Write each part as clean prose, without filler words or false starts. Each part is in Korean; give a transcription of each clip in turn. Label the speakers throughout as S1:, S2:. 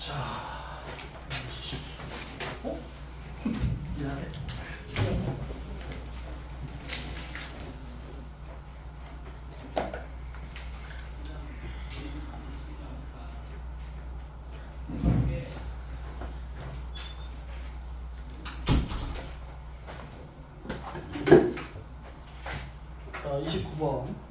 S1: 자, 어? 미안해. 자, 29번.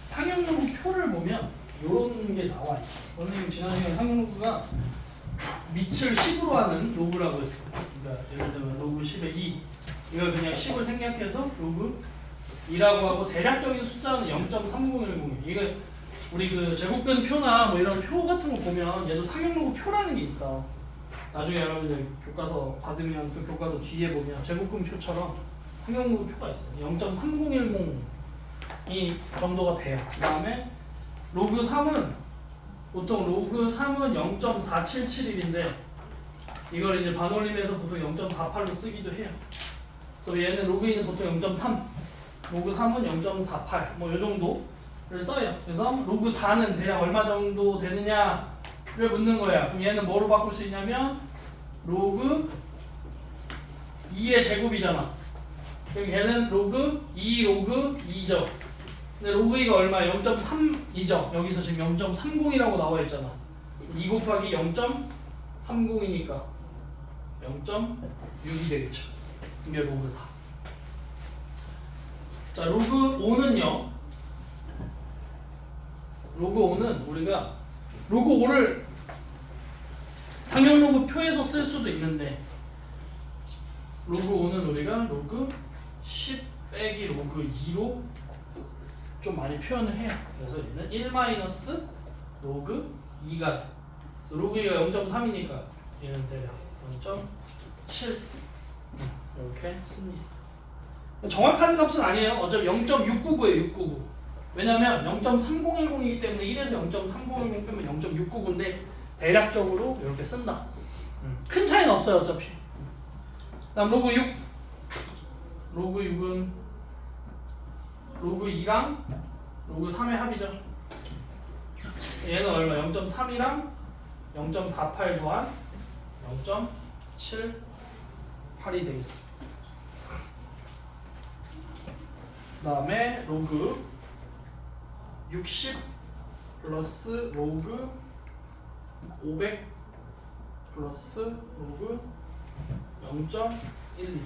S1: 상용로그 표를 보면 이런 게 나와 있어. 선생님 지난 시간에 상용로그가 밑을 10으로 하는 로그라고 했어요. 그러니까 예를 들면 로그 10의 2 이걸 그냥 10을 생략해서 로그 2라고 하고 대략적인 숫자는 0.3010. 이거 우리 그 제곱근 표나 뭐 이런 표 같은 거 보면 얘도 상용로그 표라는 게 있어. 나중에 여러분들 교과서 받으면 그 교과서 뒤에 보면 제곱근 표처럼 상용로그 표가 있어. 0.3010 이 정도가 돼요. 그 다음에 로그 3은 보통 로그 3은 0.4771인데 이걸 이제 반올림해서 보통 0.48로 쓰기도 해요. 그래서 얘는 로그 2는 보통 0.3, 로그 3은 0.48 뭐 이 정도를 써요. 그래서 로그 4는 대략 얼마 정도 되느냐를 묻는 거야. 그럼 얘는 뭐로 바꿀 수 있냐면 로그 2의 제곱이잖아. 그럼 얘는 로그 2 로그 2죠. 근데 로그 2가 얼마야? 0.3이죠. 여기서 지금 0.30이라고 나와 있잖아. 2 곱하기 0.30이니까 0.6이 되겠죠. 이게 로그 4. 자, 로그 5는요. 로그 5는 우리가 로그 5를 상용 로그 표에서 쓸 수도 있는데 로그 5는 우리가 로그 10 빼기 로그 2로 좀 많이 표현을 해요. 그래서 얘는 1 마이너스 로그 2가 로그 2가 0.3이니까 얘는 대략 0.7 이렇게 씁니다. 정확한 값은 아니에요. 어차피 0.699예요. 699. 왜냐면 0.3010이기 때문에 1에서 0.3010 빼면 0.699인데 대략적으로 이렇게 쓴다. 큰 차이는 없어요. 어차피. 다음 로그 6. 로그 6은 로그 2랑 로그 3의 합이죠. 얘는 얼마? 0.3이랑 0.48 더한 0.78이 되겠습니다. 그 다음에 로그 60 플러스 로그 500 플러스 로그 0.12.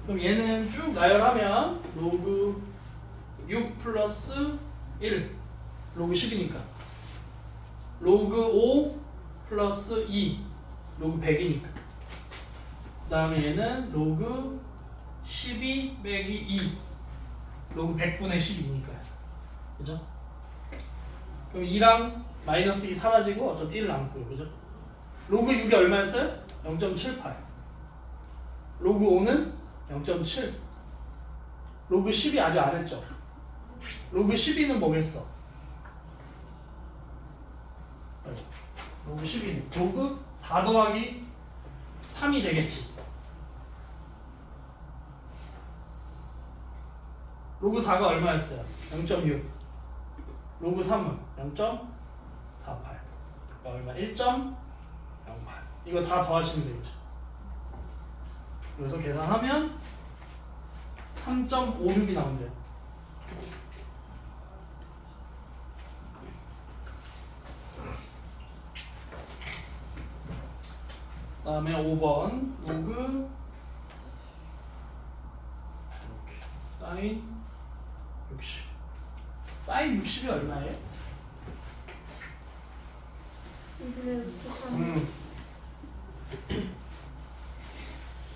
S1: 그럼 얘는 쭉 나열하면 로그 6 플러스 1 로그 10이니까 로그 5 플러스 2 로그 100이니까 그 다음에 얘는 로그 12 빼기 2 로그 100분의 12니까요. 그죠? 그럼 2랑 마이너스 2 사라지고 어차피 1 남고요. 그죠? 로그 6이 얼마였어요? 0.78. 로그 5는 0.7. 로그 10이 아직 안 했죠? 로그 12는 뭐겠어? 로그 12는 로그 4 더하기 3이 되겠지. 로그 4가 얼마였어요? 0.6. 로그 3은 0.48. 얼마? 1.08. 이거 다 더하시면 되겠죠. 그래서 계산하면 3.56이 나온대요. 그 다음에 5번 로그 이렇게 사인 60. 사인 60이 얼마예요?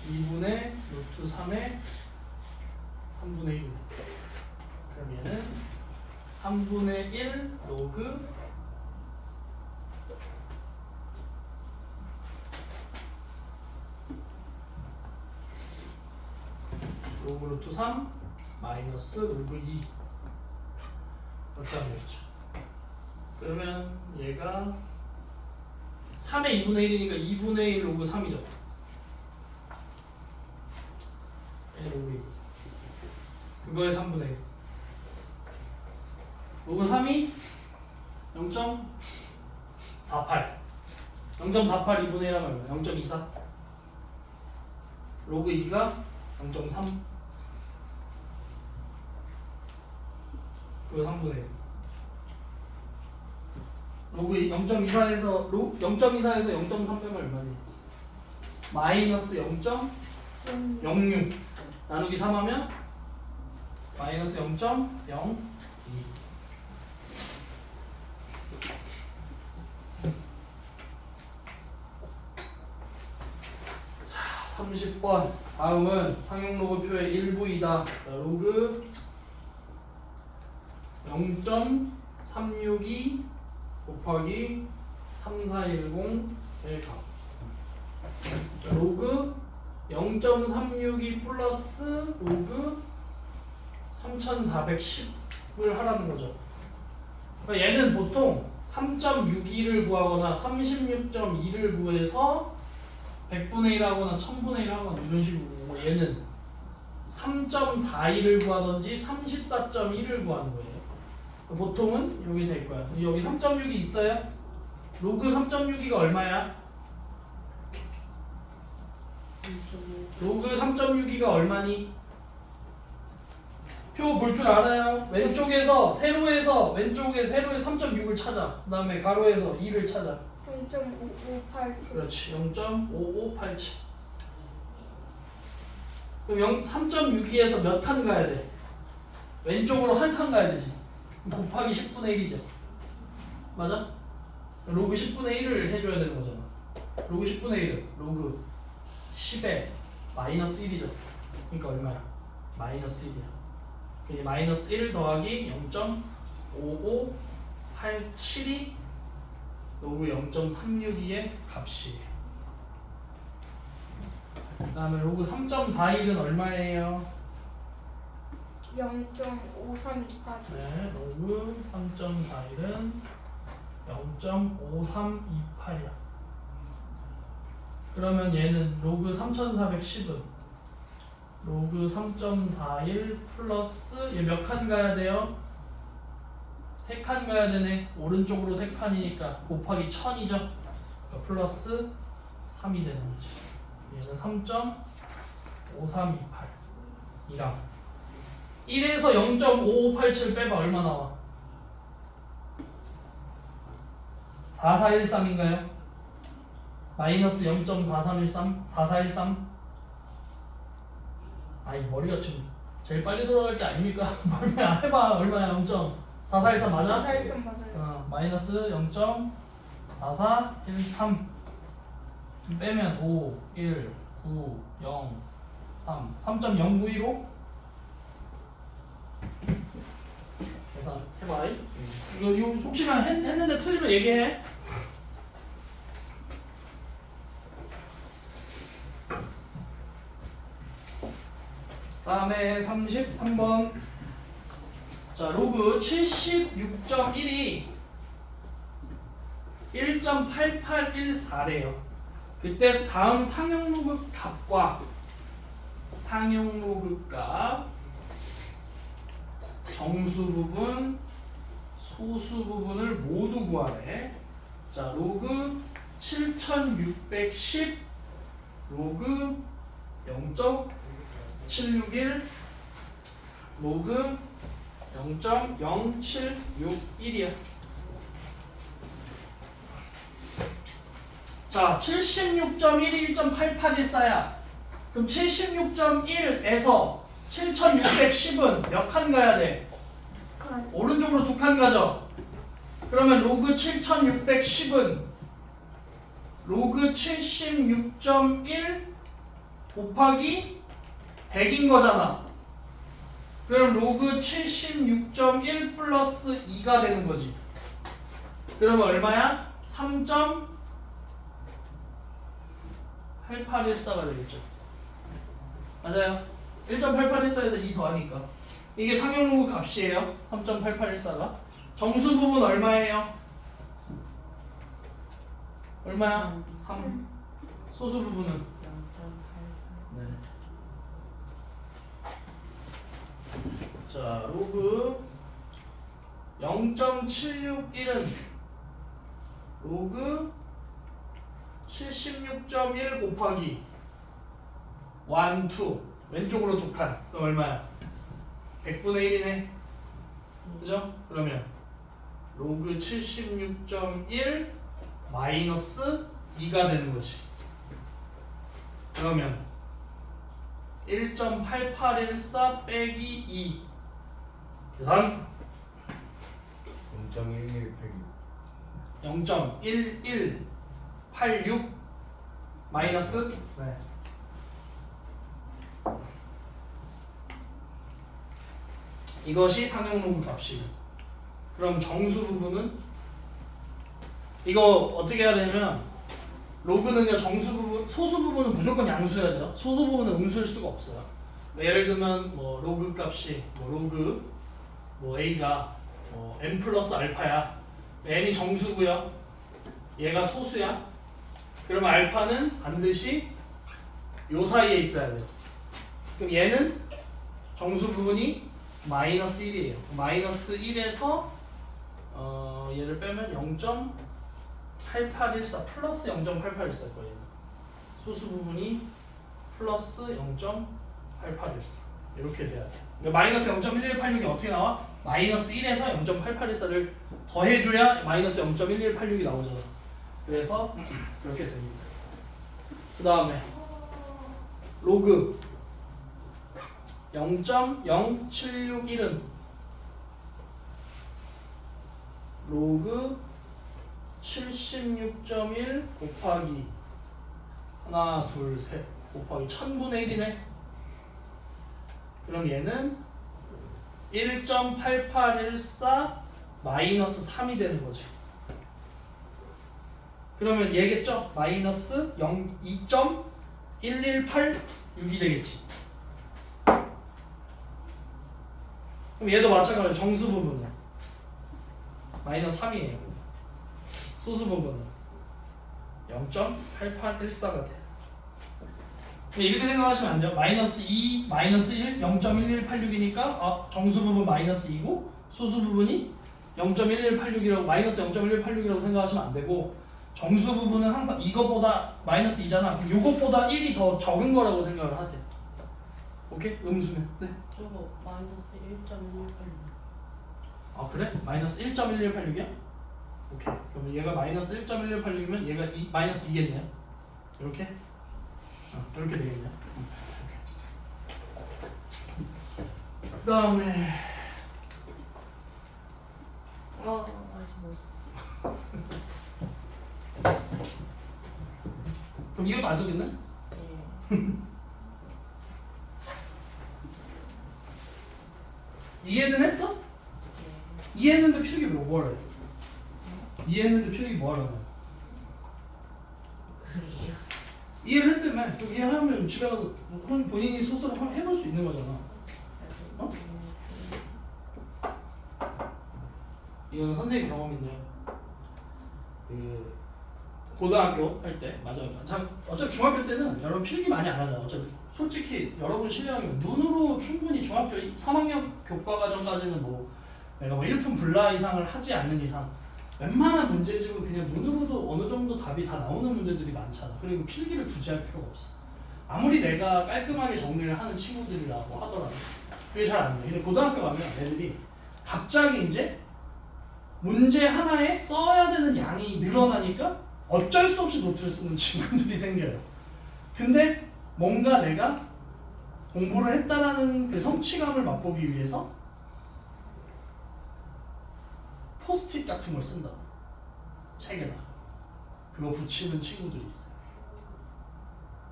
S1: 2분의 루트 3의 3분의 1. 그럼 얘는 3분의 1 로그 로그 루트 3 마이너스 로그 2 이렇게 하면 되겠죠. 그러면 얘가 3의 2분의 1이니까 2분의 1 로그 3이죠. 로그 2. 그거의 3분의 1. 로그 3이 0.48. 0.48 2분의 1하면 얼마야? 0.24. 로그 2가 0.3. 그거 3분의 1. 로그 0.24에서 0.3 빼면 얼마니? 마이너스 0.06 나누기 3 하면 마이너스 0.02. 자, 30번. 다음은 상용 로그표의 일부이다. 로그 0.362 곱하기 3410의 값. 로그 0.362 플러스 로그 3410을 하라는 거죠. 그러니까 얘는 보통 3.62를 구하거나 36.2를 구해서 100분의 1 하거나 1000분의 1 하거나 이런 식으로 구하고, 얘는 3.42를 구하든지 34.1을 구하는 거예요. 보통은 여기 될 거야. 여기 3.6이 있어요? 로그 3.62가 얼마야? 로그 3.62가 얼마니? 표 볼 줄 알아요? 왼쪽에서 세로에서 왼쪽에 세로에 3.6을 찾아. 그 다음에 가로에서 2를 찾아.
S2: 0.5587.
S1: 그렇지. 0.5587. 그럼 3.62에서 몇 칸 가야 돼? 왼쪽으로 한 칸 가야 되지. 곱하기 10분의 1이죠. 맞아? 로그 10분의 1을 해줘야 되는 거잖아. 로그 10분의 1은 로그 10에 마이너스 1이죠. 그러니까 얼마야? 마이너스 1이야. 그게 마이너스 1 더하기 0.5587이 로그 0.362의 값이에요. 그 다음에 로그 3.41은 얼마예요?
S2: 0.5328.
S1: 네, 로그 3.41은 0.5328이야. 그러면 얘는 로그 3410은 로그 3.41 플러스 얘 몇 칸 가야 돼요? 3칸 가야 되네. 오른쪽으로 3칸이니까 곱하기 1000이죠. 그러니까 플러스 3이 되는 거지. 얘는 3.5328 이랑 1에서 0.5587 빼봐 얼마 나와? 4413인가요? 마이너스 0.4313? 4413? 아이 머리가 지금 제일 빨리 돌아갈 때 아닙니까? 얼마야? 해봐 얼마야? 0.4413 맞아?
S2: 4413 맞아요.
S1: 마이너스 0.4413 빼면 5, 1, 9, 0, 3 3.0915 계산해봐. 이거 혹시나 했는데 틀리면 얘기해. 다음에 33번. 자, 로그 76.1이 1.8814래요. 그때 다음 상용 로그 값과 상용 로그 값, 정수 부분, 소수 부분을 모두 구하래. 자, 로그 7610 로그 0.761 로그 0.0761이야. 자, 76.1이 1.8814야. 그럼 76.1에서 7610은 몇 칸 가야 돼?
S2: 칸.
S1: 오른쪽으로 2칸 가죠? 그러면 로그 7610은 로그 76.1 곱하기 100인 거잖아. 그럼 로그 76.1 플러스 2가 되는 거지. 그러면 얼마야? 3.8814가 되겠죠. 맞아요. 1.8814에서 2 더하니까. 이게 상용 로그 값이에요. 3.8814가. 정수 부분 얼마예요? 얼마야? 3. 소수 부분은? 네. 자, 로그 0.761은 로그 76.1 곱하기 1, 2 왼쪽으로 두 칸. 그럼 얼마야? 100분의 1이네. 그죠? 그러면 로그 76.1 마이너스 2가 되는 거지. 그러면 1.8814 빼기 2 계산 0.1186 마이너스 네. 이것이 상용로그 값이고 그럼 정수 부분은 이거 어떻게 해야 되냐면 로그는요 정수 부분 소수 부분은 무조건 양수해야 돼요. 소수 부분은 음수일 수가 없어요. 예를 들면 뭐 로그 값이 뭐 로그 뭐 a가 뭐 n 플러스 알파야. n이 정수고요. 얘가 소수야. 그러면 알파는 반드시 요 사이에 있어야 돼요. 그럼 얘는 정수 부분이 마이너스 1이에요. 마이너스 1에서 얘를 빼면 0.8814 플러스 0.8814일 거예요. 소수 부분이 플러스 0.8814 이렇게 돼야 돼요. 그러니까 마이너스 0.1186이 어떻게 나와? 마이너스 1에서 0.8814를 더해줘야 마이너스 0.1186이 나오잖아. 그래서 그렇게 됩니다. 그 다음에 로그 0.0761은 로그 76.1 곱하기 하나 둘 셋 곱하기 1000분의 1이네. 그럼 얘는 1.8814 마이너스 3이 되는 거지. 그러면 얘겠죠? 마이너스 2.1186이 되겠지. 그럼 얘도 마찬가지로 정수 부분은 마이너스 3이에요. 소수 부분은 0.8814가 돼. 이렇게 생각하시면 안 돼요. 마이너스 2, 마이너스 1, 0.1186이니까 정수 부분 마이너스 2고 소수 부분이 0.1186이라고 마이너스 0.1186이라고 생각하시면 안 되고 정수 부분은 항상 이거보다 마이너스 2잖아. 그럼 이것보다 1이 더 적은 거라고 생각을 하세요. 오케이? 음수는. 네.
S3: 저거 마이너스 1.186.
S1: 아 그래? 마이너스 1.1186이야? 오케이. 그럼 얘가 마이너스 1.1186이면 얘가 마이너스 2겠네요. 이렇게? 이렇게 되겠네요. 그 다음에
S3: 아직 못 써.
S1: 그럼 이거 맞았겠네?
S3: 예.
S1: 이해는 했어?
S3: 예.
S1: 이해했는데 필기 뭐하래? 이해했는데 필기 뭐하라고?
S3: 그래요.
S1: 이해를 했다며. 그럼 이해하면 집에 가서 본인이 스스로 한번 해볼 수 있는 거잖아. 어? 이거는 선생님 경험인데요. 그 고등학교 할 때 맞아요. 참 어차피 중학교 때는 여러분 필기 많이 안 하잖아. 어차피 솔직히 여러분 실력이면 눈으로 충분히 중학교 3학년 교과과정까지는 뭐 내가 뭐 1품 불라 이상을 하지 않는 이상 웬만한 문제집은 그냥 눈으로도 어느 정도 답이 다 나오는 문제들이 많잖아. 그리고 필기를 굳이 할 필요가 없어. 아무리 내가 깔끔하게 정리를 하는 친구들이라고 하더라도 그게 잘 안 돼. 근데 고등학교 가면 애들이 갑자기 이제 문제 하나에 써야 되는 양이 늘어나니까 어쩔 수 없이 노트를 쓰는 친구들이 생겨요. 근데 뭔가 내가 공부를 했다라는 그 성취감을 맛보기 위해서 포스트잇 같은 걸 쓴다. 책에다. 그거 붙이는 친구들이 있어요.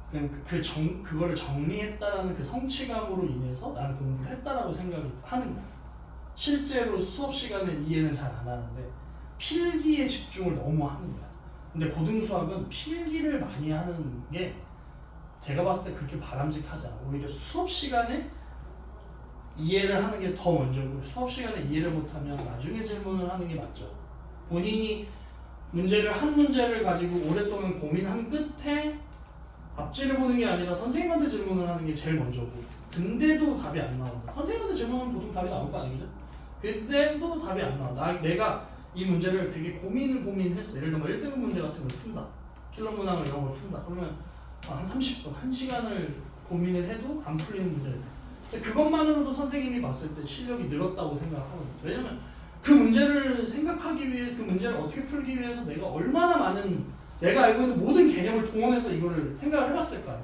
S1: 그냥 그거를 정리했다라는 그 성취감으로 인해서 나는 공부를 했다라고 생각을 하는 거야. 실제로 수업 시간에 이해는 잘 안 하는데 필기에 집중을 너무 하는 거야. 근데 고등수학은 필기를 많이 하는 게 제가 봤을 때 그렇게 바람직하지 않아. 오히려 수업 시간에 이해를 하는 게 더 먼저고 수업 시간에 이해를 못하면 나중에 질문을 하는 게 맞죠. 본인이 한 문제를 가지고 오랫동안 고민한 끝에 앞지를 보는 게 아니라 선생님한테 질문을 하는 게 제일 먼저고 근데도 답이 안 나온다. 선생님한테 질문하면 보통 답이 나올 거 아니겠죠? 근데도 답이 안 나와. 내가 이 문제를 되게 고민했어. 예를 들면 1등급 문제 같은 걸 푼다. 킬러 문항을 이런 걸 푼다. 그러면 한 30분, 1시간을 고민을 해도 안 풀리는 문제예요. 그것만으로도 선생님이 봤을 때 실력이 늘었다고 생각하거든요. 왜냐면 그 문제를 생각하기 위해 그 문제를 어떻게 풀기 위해서 내가 얼마나 많은 내가 알고 있는 모든 개념을 동원해서 이거를 생각을 해봤을까요?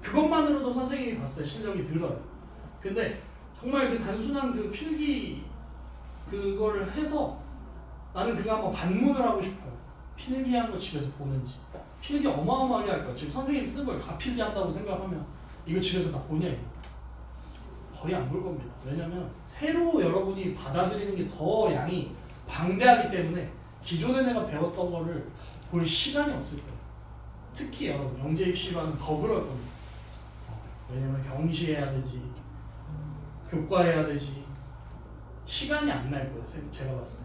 S1: 그것만으로도 선생님이 봤을 때 실력이 늘어요. 근데 정말 그 단순한 그 필기 그거를 해서 나는 그거 한번 반문을 하고 싶어요. 필기한 거 집에서 보는지. 필기 어마어마하게 할 거야. 지금 선생님 쓴 걸 다 필기한다고 생각하면 이거 집에서 다 보냐 이거. 거의 안 볼 겁니다. 왜냐면 새로 여러분이 받아들이는 게 더 양이 방대하기 때문에 기존에 내가 배웠던 거를 볼 시간이 없을 거예요. 특히 여러분 영재 입시반은 더 그럴 겁니다. 왜냐면 경시해야 되지, 교과해야 되지, 시간이 안 날 거예요. 제가 봤을 때.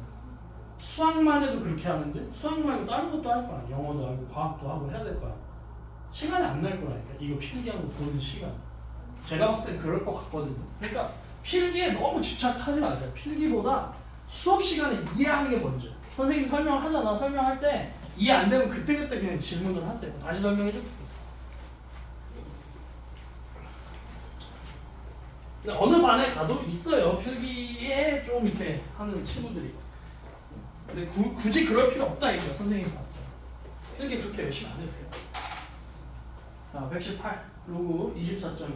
S1: 수학만 해도 그렇게 하는데 수학 말고 다른 것도 할 거야. 영어도 하고 과학도 하고 해야 될 거야. 시간이 안 날 거라니까. 이거 필기하고 보는 시간. 제가 봤을 때 그럴 것 같거든요. 그러니까 필기에 너무 집착하지 마세요. 필기보다 수업 시간에 이해하는 게 먼저. 선생님이 설명하잖아. 설명할 때 이해 안 되면 그때그때 그냥 질문을 하세요. 다시 설명해 줄게요. 근데 어느 반에 가도 있어요. 필기에 좀 이렇게 하는 친구들이. 근데 굳이 그럴 필요 없다 이거야. 선생님이 봤을 때. 필기 그렇게 열심히 안 해도 돼요. 자, 118 로그 24.2.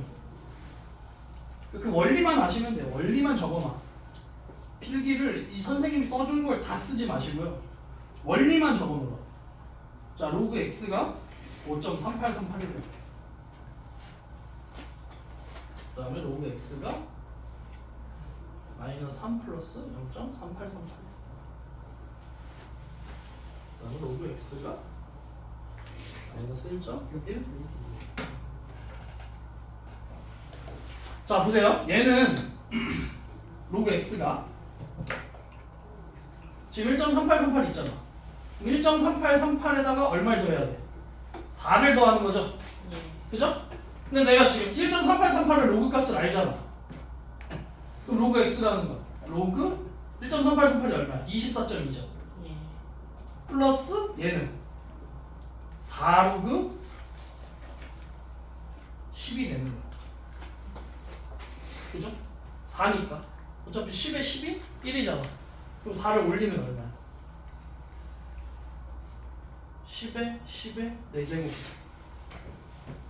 S1: 그 원리만 아시면 돼요. 원리만 적어놔. 필기를 이 선생님이 써준 걸 다 쓰지 마시고요. 원리만 적어놓으라. 자, 로그 x가 5.3838이래요. 그 다음에 로그 x가 마이너스 3 플러스 0.3838. 그 다음에 로그 x가 마이너스 1.61. 자, 보세요. 얘는 로그 x가 지금 1.3838 있잖아. 1.3838에다가 얼마를 더해야 돼? 4를 더하는 거죠? 그죠? 근데 내가 지금 1.3838의 로그 값을 알잖아. 그럼 로그 x라는 거. 로그 1.3838이 얼마야? 24.2죠. 플러스 얘는 4로그 10이 되는 거야. 그죠? 4니까. 어차피 10에 10이 1이잖아. 그럼 4를 올리면 얼마야? 10에 10에 4제곱.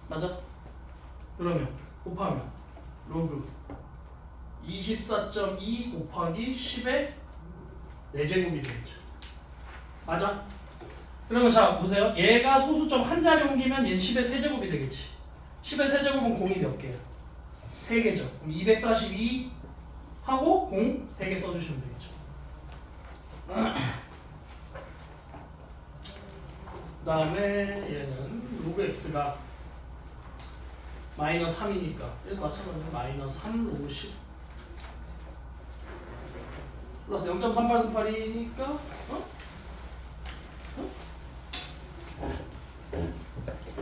S1: 맞아? 그러면 곱하면 로그 24.2 곱하기 10에 4제곱이 되겠죠. 맞아? 그러면 자 보세요. 얘가 소수점 한 자리 옮기면 얘는 10의 세제곱이 되겠지. 10의 세제곱은 공이 몇 개야? 3개죠. 그럼 242 하고 공 3개 써주시면 되겠죠. 그 다음에 얘는 로그 x가 마이너스 3이니까 얘도 마찬가지로 마이너스 3 로그 10 플러스 0.3838이니까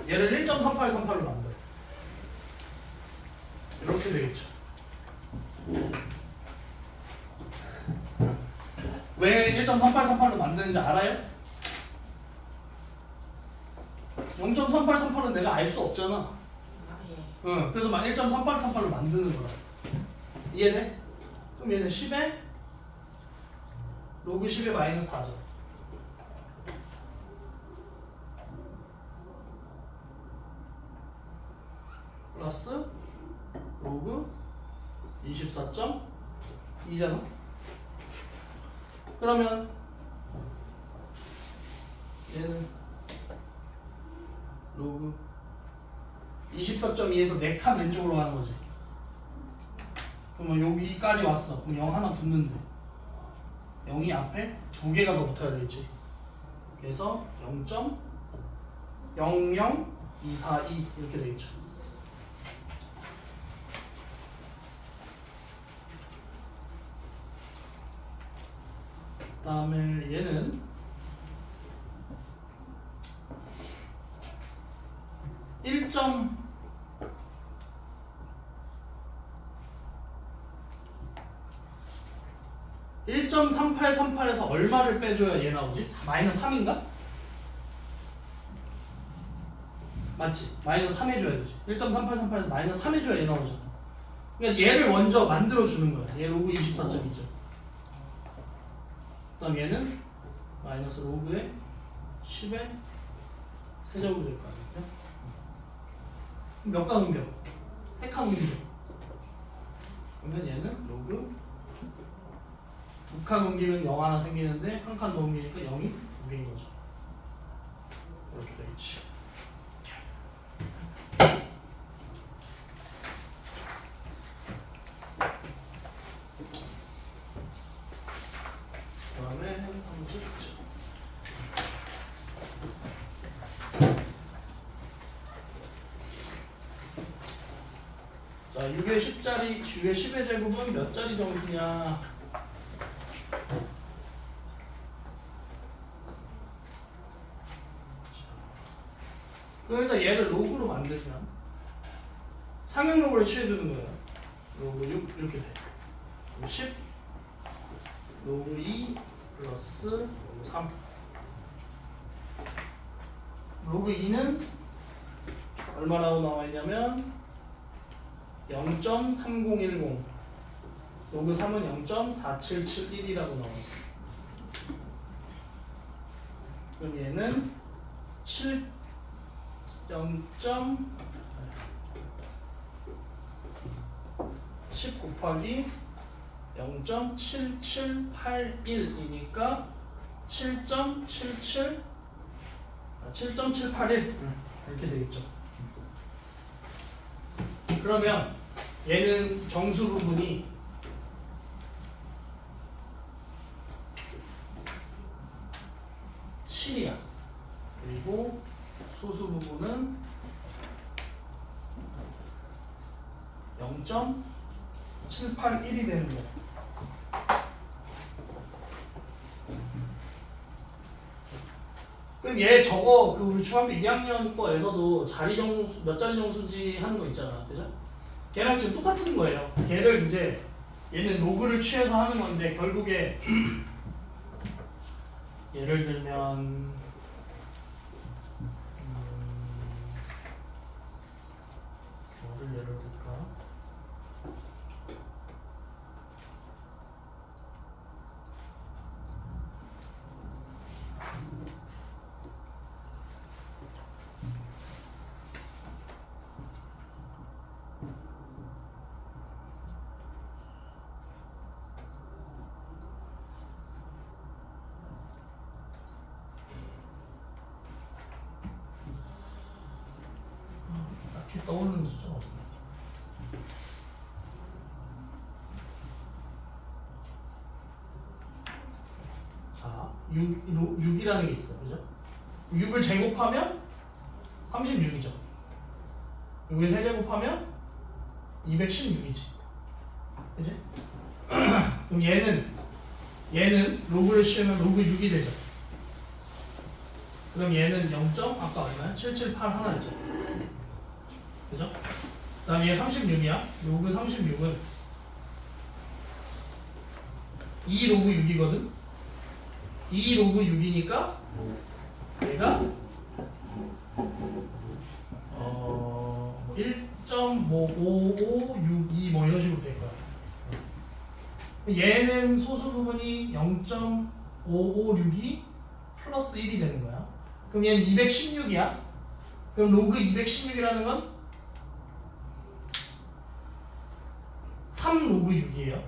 S1: 얘를 1.3838로 만들어. 이렇게 되겠죠. 왜 1.3838로 만드는지 알아요? 0.3838은 내가 알 수 없잖아. 응, 그래서 막 1.3838로 만드는 거야. 이해돼? 그럼 얘는 10에 로그 10에 마이너스 4죠. 플러스 로그 24.2잖아. 그러면 얘는 로그 24.2에서 4칸 왼쪽으로 가는 거지. 그러면 여기까지 왔어. 그럼 0 하나 붙는데 0이 앞에 2개가 더 붙어야 되겠지. 그래서 0.00242 이렇게 되겠죠. 그 다음에 얘는 1. 1.3838에서 얼마를 빼줘야 얘 나오지? 마이너스 3인가? 맞지? 마이너스 3 해줘야 되지. 1.3838에서 마이너스 3 해줘야 얘 나오잖아. 그러니까 얘를 먼저 만들어주는 거야. 얘 로그 24.2죠. 그 다음 얘는 마이너스 로그의 10의 세제곱이 될 거 아니에요? 몇 칸 옮겨? 3칸 옮기죠. 그러면 얘는 로그 2칸 옮기면 0 하나 생기는데 한 칸 더 옮기니까 0이 2개인 거죠. 이렇게 되겠지. 그 다음에 한번 써주죠. 자, 6의 10짜리, 6의 10의 제곱은 몇 짜리 정수냐? 그럼 일단 얘를 로그로 만들면 상형 로그를 취해주는 거예요. 로그 6 이렇게 돼. 10 로그 2 플러스 로그 3. 로그 2는 얼마라고 나와 있냐면 0.3010. 로그 3은 0.4771이라고 나와 있어요. 그럼 얘는 10 곱하기 0.7781이니까 7.781 이렇게 되겠죠. 그러면 얘는 정수 부분이 (7이야) 그리고 소수 부분은 0.781이 되는 거야. 그럼 얘 저거 그 우리 중학교 2학년 거에서도 자리 정수 몇 자리 정수지 하는 거 있잖아, 그죠? 걔랑 지금 똑같은 거예요. 걔를 이제 얘는 로그를 취해서 하는 건데 결국에 예를 들면 뭐를 예를 들까? 딱히 떠오르는 숫자가 없네. 자, 6이라는 게 있어, 그죠? 6을 제곱하면 36이죠. 6을 세제곱하면 216이지. 그지? 그럼 얘는 로그를 씌우면 로그 6이 되죠. 그럼 얘는 0. 아까 얼마야? 778 하나였죠. 그죠? 그 다음에 얘 36이야. 로그 36은 2 로그 6이거든? 2 로그 6이니까 얘가 1.5562 뭐 이런 식으로 될 거야. 얘는 소수 부분이 0.556이 플러스 1이 되는 거야. 그럼 얘는 216이야. 그럼 로그 216이라는 건 3 로그 6이에요.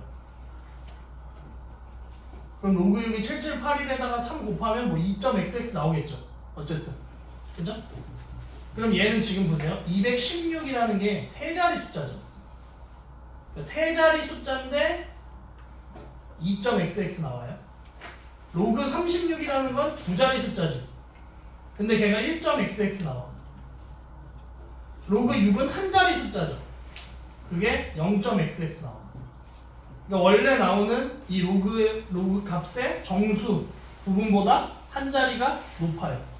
S1: 그럼 로그 6이 778에다가 3 곱하면 뭐 2.xx 나오겠죠. 어쨌든. 그죠? 그럼 얘는 지금 보세요. 216이라는 게 세 자리 숫자죠. 세 자리 숫자인데 2.xx 나와요. 로그 36이라는 건 두 자리 숫자지. 근데 걔가 1.xx 나와. 로그 6은 한 자리 숫자죠. 그게 0.xx 나와. 그러니까 원래 나오는 이 로그 값의 정수 부분보다 한 자리가 높아요.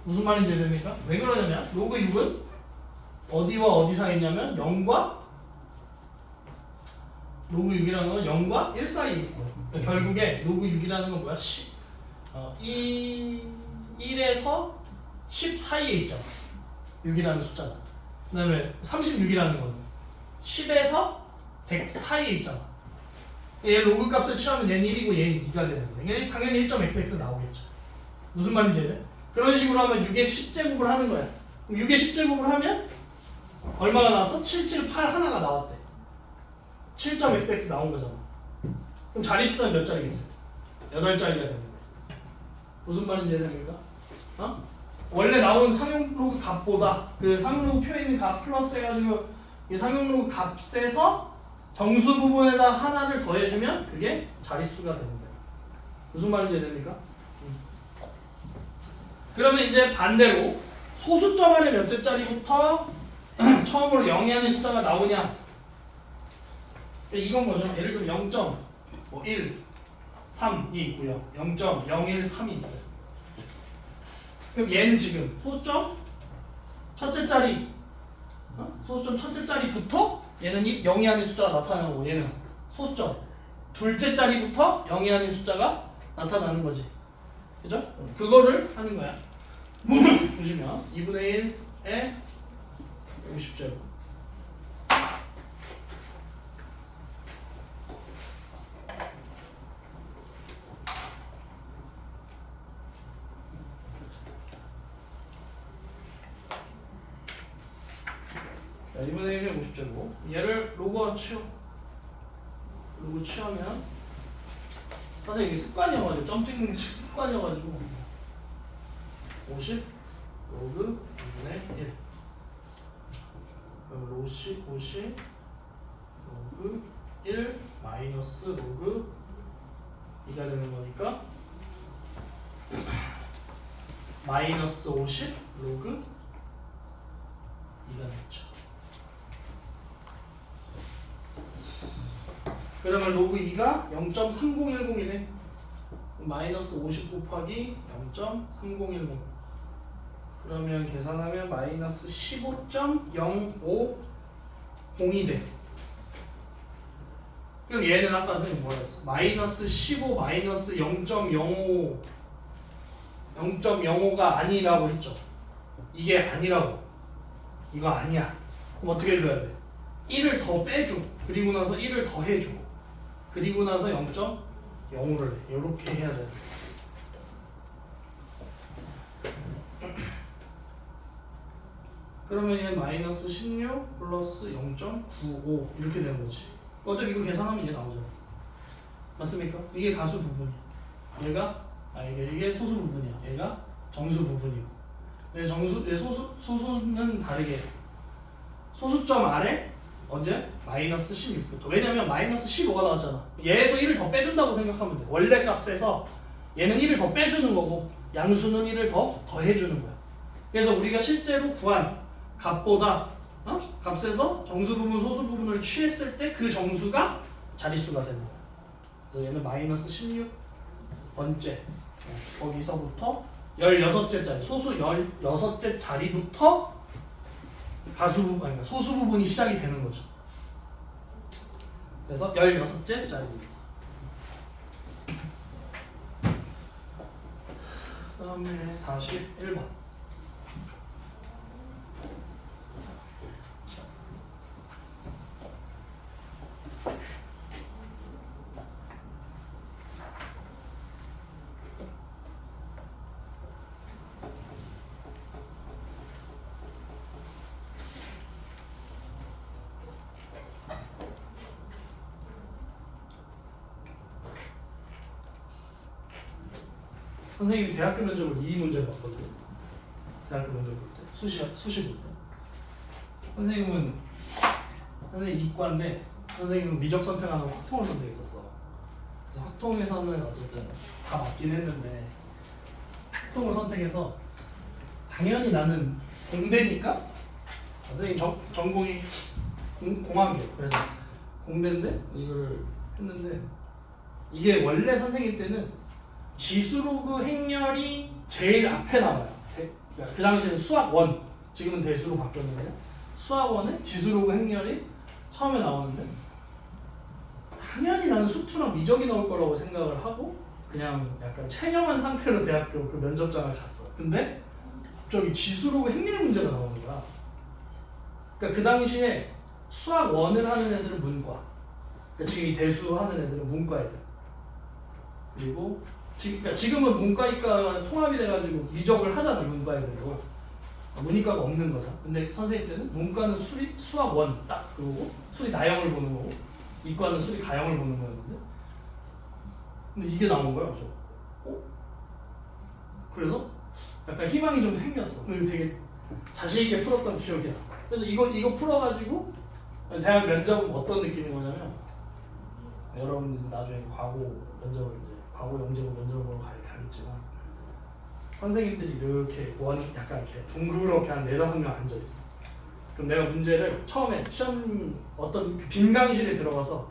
S1: 무슨 말인지 이해됩니까? 왜 그러냐면 로그 6은 어디와 어디 사이냐면 0과 로그 6이라는 건 0과 1 사이에 있어. 그러니까 결국에 로그 6이라는 건 뭐야? 1에서 10 사이에 있잖아. 6이라는 숫자가. 그 다음에 36이라는 거는 10에서 100 사이에 있잖아. 얘 로그 값을 취하면 얘는 1이고 얘는 2가 되는 거야. 얘는 당연히 1.xx 나오겠죠. 무슨 말인지 알아요? 그런 식으로 하면 6의 10제곱을 하는 거야. 6의 10제곱을 하면 얼마가 나왔어? 778 하나가 나왔대. 7.xx 나온 거잖아. 그럼 자리수는 몇 자리겠어요? 8자리가 됩니다. 무슨 말인지 이해됩니까? 어? 원래 나온 상용로그 값보다 그 상용로그 표에 있는 값 플러스 해가지고 이 상용로그 값에서 정수 부분에다 하나를 더해주면 그게 자릿수가 되는 거예요. 무슨 말인지 이해됩니까? 그러면 이제 반대로 소수점 안에 몇 개짜리부터 처음으로 0이 아닌 숫자가 나오냐? 이건 뭐죠? 예를 들면 0.1, 3이 있고요. 0.013이 있어요. 그럼 얘는 지금 소수점 첫째 자리, 소수점 첫째 자리부터 얘는 0이 아닌 숫자가 나타나고 얘는 소수점 둘째 자리부터 0이 아닌 숫자가 나타나는 거지. 그죠? 그거를 하는 거야. 보시면 2분의 1에 50제곱. 자, 2분의 1에 50제곱. 얘를 로그와 치워. 로그 취하면 사실 이게 습관이어가지고 점 찍는 게 습관이어가지고 50 로그 2분의 1 그럼 로시 50 로그 1 마이너스 로그 2가 되는 거니까 마이너스 50 로그 2가 됐죠. 그러면 로그 2가 0.3010이네. 마이너스 50 곱하기 0.3010. 그러면 계산하면 마이너스 15.050이 돼. 그럼 얘는 아까 선생님 뭐라 했어? 마이너스 15 마이너스 0.05 0.05가 아니라고 했죠. 이게 아니라고. 이거 아니야. 그럼 어떻게 해줘야 돼? 1을 더 빼줘. 그리고 나서 1을 더 해줘. 그리고 나서 0.05를 해. 이렇게 해야 돼. 그러면 얘 마이너스 16 플러스 0.95 이렇게 되는 거지. 어차피 이거 계산하면 얘 나오잖아. 맞습니까? 이게 가수 부분이야. 얘가 이게 소수 부분이야. 얘가 정수 부분이고. 근데 소수는 다르게. 소수점 아래 언제? 마이너스 16부터. 왜냐면 마이너스 15가 나왔잖아. 얘에서 1을 더 빼준다고 생각하면 돼. 원래 값에서 얘는 1을 더 빼주는 거고 양수는 1을 더 더해주는 거야. 그래서 우리가 실제로 구한 값보다 값에서 정수 부분, 소수 부분을 취했을 때 그 정수가 자릿수가 되는 거야. 그래서 얘는 마이너스 16번째. 거기서부터 16째 자리, 소수 16째 자리부터 가수 부분, 아니 소수 부분이 시작이 되는 거죠. 그래서 16째 자리입니다. 그 다음에 41번. 선생님이 대학교 면접을 이 문제를 봤거든요. 대학교 면접 볼 때, 수시 볼 때. 선생님 이과인데 선생님은 미적 선택하는 확통을 선택했었어. 그래서 확통에서는 어쨌든 다 맞긴 했는데 확통을 선택해서 당연히 나는 공대니까 선생님 전공이 공학이에요. 그래서 공대인데 이걸 했는데 이게 원래 선생님 때는 지수로그 행렬이 제일 앞에 나와요. 그러니까 그 당시에는 수학 1, 지금은 대수로 바뀌었는데 수학 1에 지수로그 행렬이 처음에 나오는데 당연히 나는 수투랑 미적이 나올 거라고 생각을 하고 그냥 약간 체념한 상태로 대학교 그 면접장을 갔어. 근데 갑자기 지수로 행렬 문제가 나오는 거야. 그러니까 그 당시에 수학 1을 하는 애들은 문과, 그러니까 지금 이 대수 하는 애들은 문과 애들. 그리고 그러니까 지금은 문과이과 통합이 돼가지고 미적을 하잖아, 문과 애들도. 문이과가 없는 거죠. 근데 선생님 때는 문과는 수학 1 딱 그거고 수리 나형을 보는 거고 이과는 수리 가형을 보는 거였는데 근데 이게 나온 거야. 그래서 그래서 약간 희망이 좀 생겼어. 그리고 되게 자신 있게 풀었던 기억이 나. 그래서 이거 풀어가지고 대학 면접은 어떤 느낌인 거냐면 여러분들 나중에 과고 면접을 이제 과고 영재고 면접을 보러 가겠지만 선생님들이 이렇게 약간 이렇게 둥그렇게 한 4-5명 앉아 있어. 그럼 내가 문제를 처음에 시험 어떤 빈 강의실에 들어가서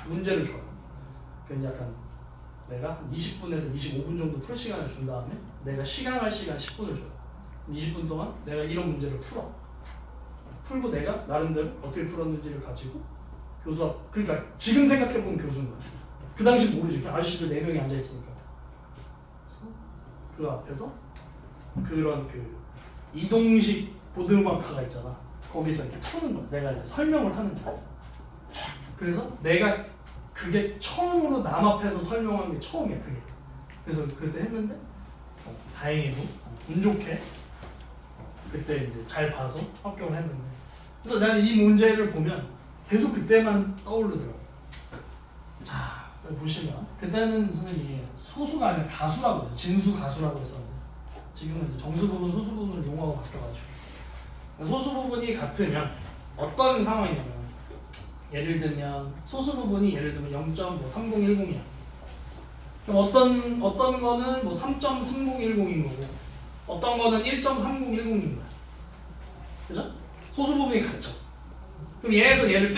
S1: 문제를 줘요. 그럼 약간 내가 20분에서 25분 정도 풀 시간을 준 다음에 내가 시강할 시간 10분을 줘요. 20분 동안 내가 이런 문제를 풀고 내가 나름대로 어떻게 풀었는지를 가지고 교수와 그러니까 지금 생각해보면 교수인 거야. 그 당시 모르지. 그냥 아저씨들 4명이 앉아 있으니까. 그 앞에서 그런 그 이동식 보드마카가 있잖아. 거기서 이렇게 푸는 거야. 내가 이제 설명을 하는 거야. 그래서 내가 그게 처음으로 남 앞에서 설명한 게 처음이야. 그게. 그래서 그때 했는데 다행히도 운 좋게 그때 이제 잘 봐서 합격을 했는데 그래서 나는 이 문제를 보면 계속 그때만 떠오르더라고. 자 보시면 그때는 선생님이 소수가 아니라 가수라고 했어요. 진수 가수라고 했었는데 지금은 이제 정수 부분, 소수 부분을 용어가 바뀌어가지고 소수 부분이 같으면 어떤 상황이냐면 예를 들면 소수 부분이 예를 들면 0.3010이야. 그럼 어떤 거는 뭐 3.3010인 거고 어떤 거는 1.3010인 거야. 그죠? 소수 부분이 같죠. 그럼 얘에서 얘를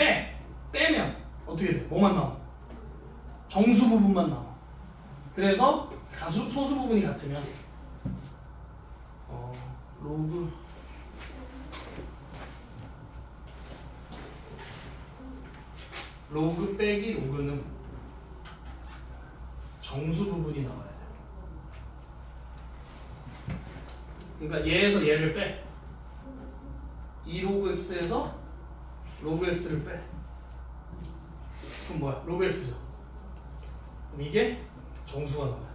S1: 빼면 어떻게 돼? 뭐만 나와? 정수 부분만 나와. 그래서 소수 부분이 같으면 로그 빼기 로그는 정수 부분이 나와야 돼. 그러니까 얘에서 얘를 빼. 2로그 x에서 로그 x를 빼. 그럼 뭐야? 로그 x죠. 그럼 이게 정수가 나와야 돼.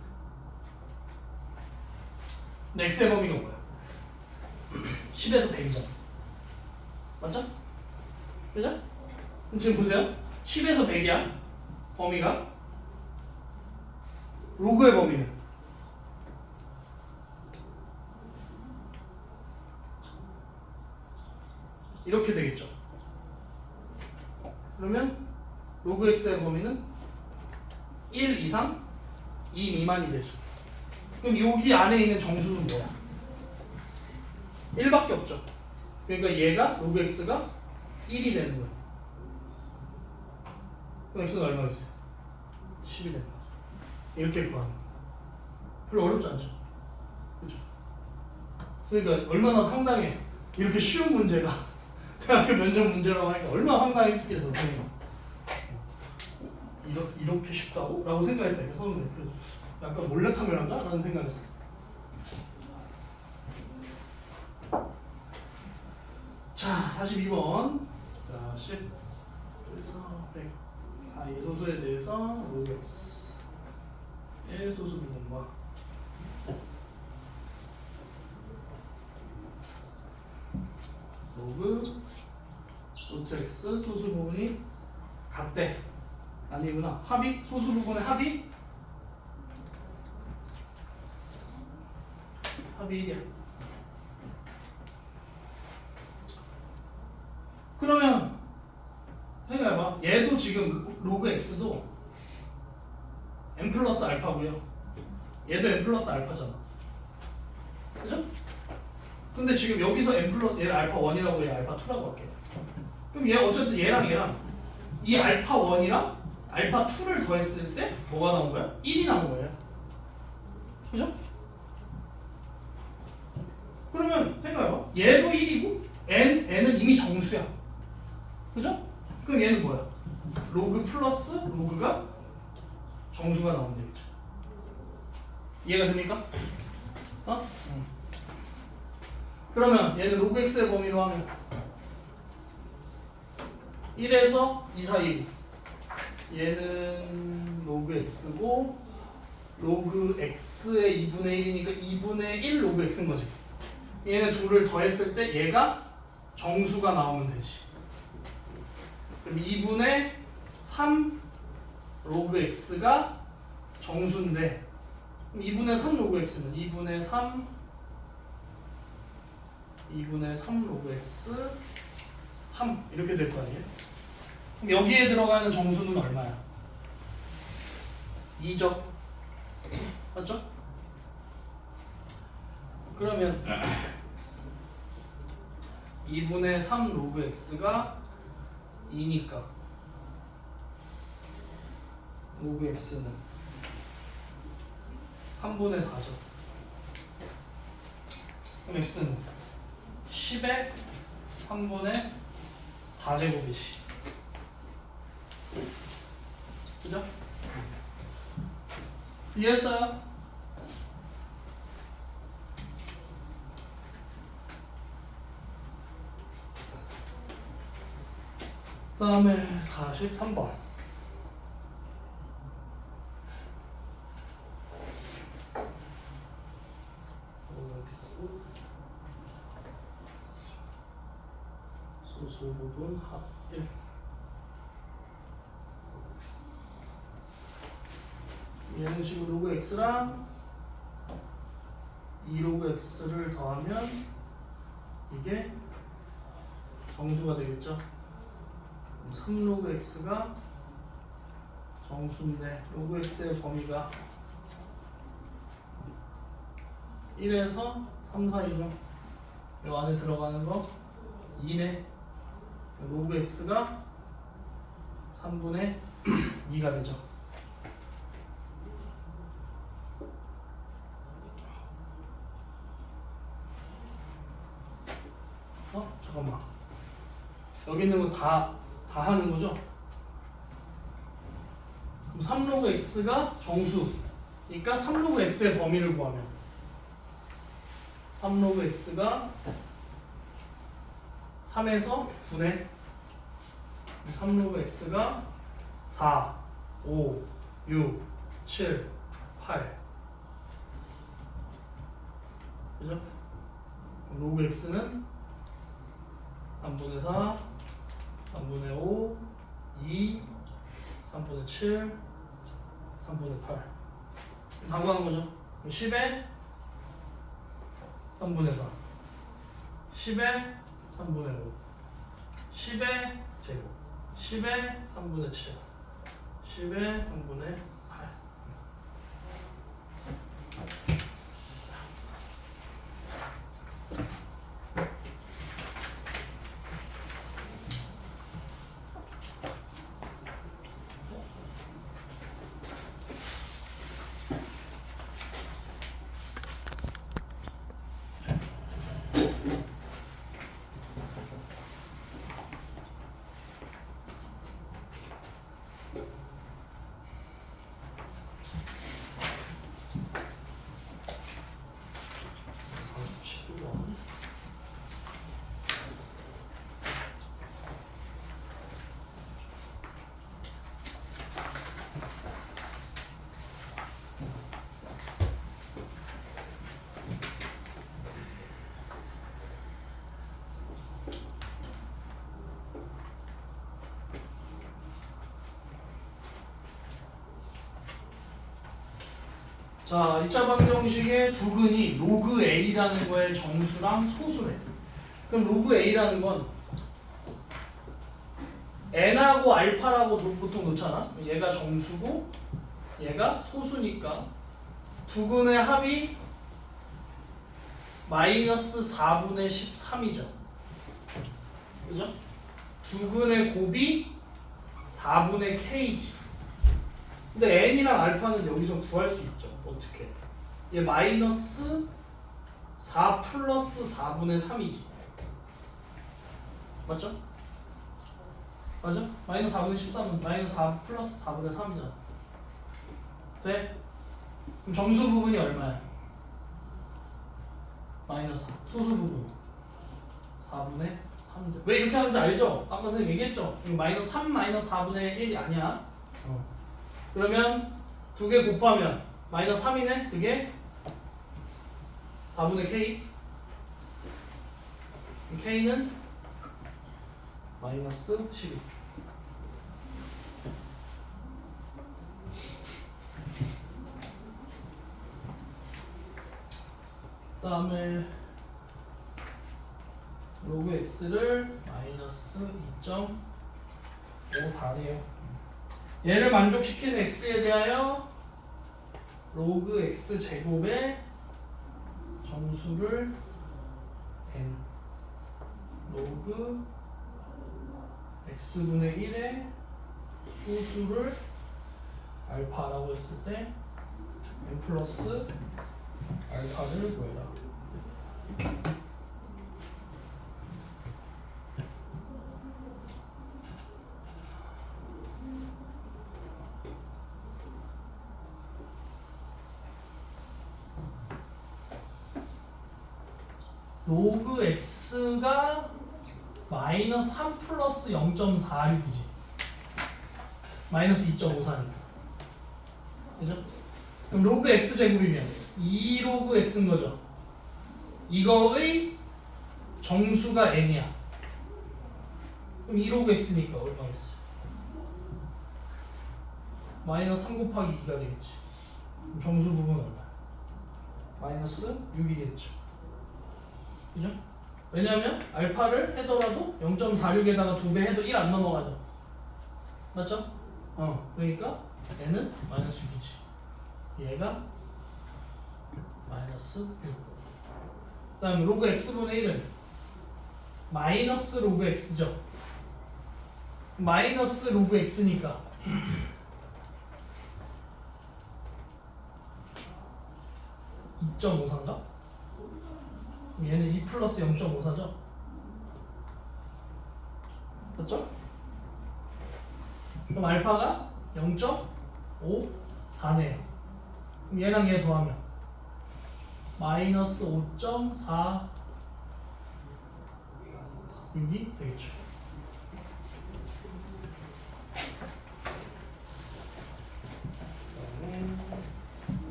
S1: 근데 x의 범위가 뭐야? 10에서 100이잖아. 맞죠? 그죠? 그럼 지금 보세요. 10에서 100이야. 범위가. 로그의 범위는 이렇게 되겠죠. 그러면 로그 x의 범위는 1 이상 2 미만이 되죠. 그럼 여기 안에 있는 정수는 뭐야? 1밖에 없죠. 그러니까 얘가 로그 x가 1이 되는 거야. 그럼 x는 얼마가 있어요? 10이 되는 거죠. 이렇게 구하는 거. 별로 어렵지 않죠? 그렇죠? 그러니까 얼마나 상당해. 이렇게 쉬운 문제가 대학교 면접 문제라고 하니까 얼마나 황당했겠어 선생님. 이렇게 쉽다고? 라고 생각했다니까 처음에. 그래서 약간 몰래카메라인가? 라는 생각했어. 자 42번 자 10 그래서 100 사이 소수에 대해서 로그 x의 소수 부분과 로그 루트 x 소수 부분이 같대. 아니구나. 합이 소수 부분의 합이 1이야. 그러면 생각해봐. 얘도 지금 로그 x도 n 플러스 알파고요. 얘도 n 플러스 알파잖아. 그죠? 근데 지금 여기서 n 플러스 얘를 알파 1이라고 얘 알파 2라고 할게. 그럼 얘 어쨌든 얘랑 이 알파 1이랑 알파 2를 더했을 때 뭐가 나온 거야? 1이 나온 거예요. 그죠? 그러면 생각해봐. 얘도 1이고 n은 이미 정수야. 그죠? 그럼 얘는 뭐야? 로그 플러스 로그가 정수가 나오면 되겠죠. 이해가 됩니까? 그러면 얘는 로그 x의 범위로 하면 1에서 2 사이고 얘는 로그 x고 로그 x의 2분의 1이니까 2분의 1 로그 x인 거지. 얘는 둘을 더했을 때 얘가 정수가 나오면 되지. 그럼 2분의 3 로그 x가 정수인데 그럼 2분의 3 로그 x는 2분의 3 로그 x 3 이렇게 될 거 아니에요? 그럼 여기에 들어가는 정수는 얼마야? 2죠. 맞죠? 그러면 2분의 3 로그 x가 2니까 로그 x는 3분의 4죠. 그럼 x는 10의 3분의 4제곱이지. 그죠? 이해했어요? 그 다음에 43번. 소수 부분 합 1. 얘는 지금 로그 x랑 2로그 x를 더하면 이게 정수가 되겠죠. 3로그 x가 정수인데 로그 x의 범위가 1에서 3 사이죠. 이 안에 들어가는 거 2네. 로그 x가 3분의 2가 되죠. 잠깐만. 여기 있는 거 다 하는 거죠? 그럼 3로그 x가 정수. 그러니까 3로그 x의 범위를 구하면 3로그 x가 3에서 9네. 3로그 x가 4, 5, 6, 7, 8. 그죠? 로그 x는 3분의 4, 3분의 5, 2, 3분의 7, 3분의 8. 다 구하는 거죠. 10에 3분의 4, 10에 3분의 5, 10의 제곱, 10의 3분의 7, 10의 3분의 8. 자, 2차 방정식의 두 근이 로그 A라는 거의 정수랑 소수래. 그럼 로그 A라는 건 N하고 알파라고 보통 놓잖아. 얘가 정수고 얘가 소수니까 두 근의 합이 마이너스 4분의 13이죠. 그죠? 두 근의 곱이 4분의 K지. 근데 N이랑 알파는 여기서 구할 수 있죠. 어떻게? 얘 마이너스 4 플러스 4분의 3이지. 맞죠? 맞아? 마이너스 4분의 13은 마이너스 4 플러스 4분의 3이잖아. 돼? 그럼 정수 부분이 얼마야? 마이너스 4. 소수 부분 4분의 3. 왜 이렇게 하는지 알죠? 아까 선생님 얘기했죠? 이거 마이너스 3 마이너스 4분의 1이 아니야. 그러면 두 개 곱하면 마이너스 3이네? 그게 4분의 k. k는 마이너스 12. 그 다음에 로그 x를 마이너스 2.54래요. 얘를 만족시키는 x에 대하여 로그 x 제곱의 정수를 n 로그 x분의 1의 소수를 알파라고 했을 때 n 플러스 알파를 구해라. 로그 x가 마이너스 3 플러스 0.46이지. 마이너스 2.54니까. 그죠? 그럼 로그 x 제곱이면 2 로그 x인 거죠. 이거의 정수가 n이야. 그럼 2 로그 x니까 얼마겠어? 마이너스 3 곱하기 2가 되겠지. 그럼 정수 부분은 얼마야? 마이너스 6이겠죠. 그죠? 왜냐면 알파를 해더라도 0.46에다가 2배 해도 1 안 넘어가죠. 맞죠? 그러니까 n은 마이너스 6이지. 얘가 마이너스 6. 그 다음에 로그 x분의 1은 마이너스 로그 x죠. 마이너스 로그 x니까 2.54인가? 얘는 2 플러스 0.54죠? 맞죠? 그럼 알파가 0.54네요. 그럼 얘랑 얘 더하면 마이너스 5.46이 되겠죠.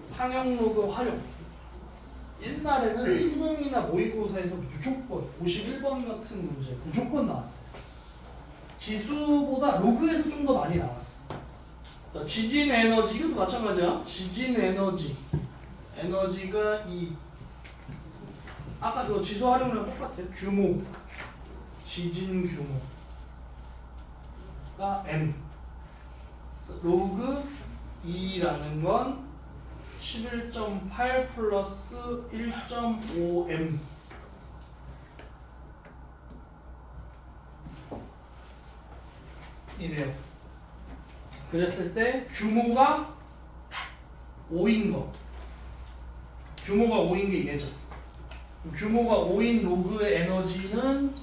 S1: 상형 로그 활용. 옛날에는 수능이나 모의고사에서 무조건 51번 같은 문제 무조건 나왔어요. 지수보다 로그에서 좀 더 많이 나왔어. 자, 지진 에너지 이것도 마찬가지야. 지진 에너지 에너지가 2. 아까 그 지수 활용이랑 똑같아요. 규모 지진 규모가 m. 로그 2라는 건 11.8 플러스 1.5m 이래요. 그랬을 때 규모가 5인 거. 규모가 5인 게 얘죠. 규모가 5인 로그의 에너지는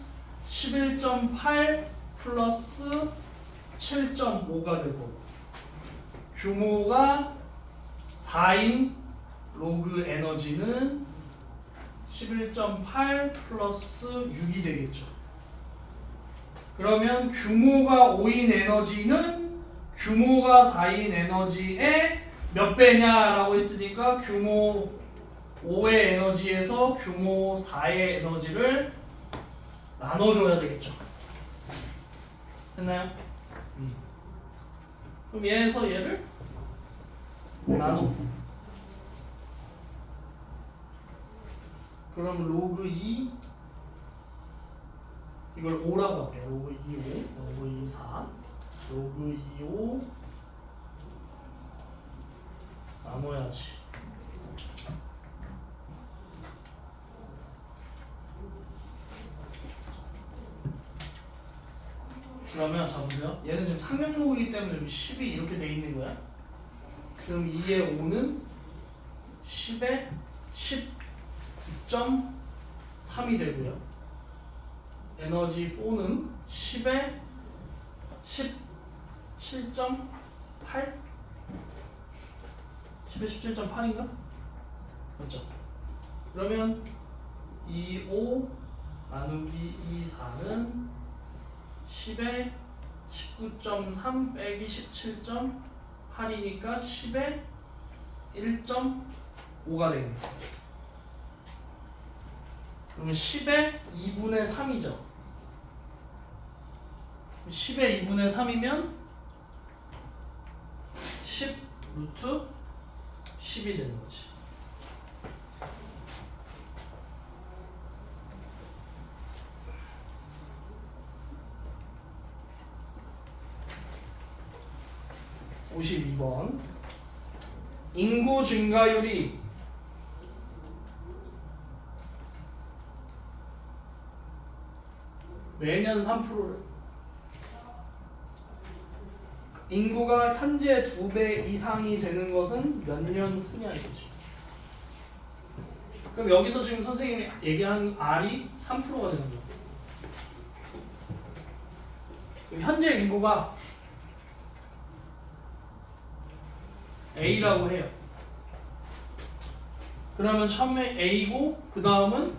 S1: 11.8 플러스 7.5가 되고, 규모가 4인 로그 에너지는 11.8 플러스 6이 되겠죠. 그러면 규모가 5인 에너지는 규모가 4인 에너지의 몇 배냐라고 했으니까 규모 5의 에너지에서 규모 4의 에너지를 나눠줘야 되겠죠. 됐나요? 그럼 얘에서 얘를 나눠. 그럼 로그 2 이걸 5라고 할게요. 로그 2, 5, 로그 2, 4, 로그 2, 5 나눠야지. 그러면 자 보세요. 얘는 지금 상면조이기 때문에 여기 10이 이렇게 돼 있는 거야. 그럼 2의 5는 10의 19.3이 되고요. 에너지 4는 10의 17.8? 10에 17.8인가? 맞죠? 그러면 25 나누기 24는 10에 19.3 빼기 17.8이니까 10에 1.5가 되겠네. 그러면 10에 2분의 3이죠. 10에 2분의 3이면 10 루트 10이 되는 거지. (52번) 인구 증가율이 매년 3%를 인구가 현재 2배 이상이 되는 것은 몇 년 후냐 이거지. 그럼 여기서 지금 선생님이 얘기한 R이 3%가 되는 거야. 현재 인구가 A라고 해요. 그러면 처음에 A고 그 다음은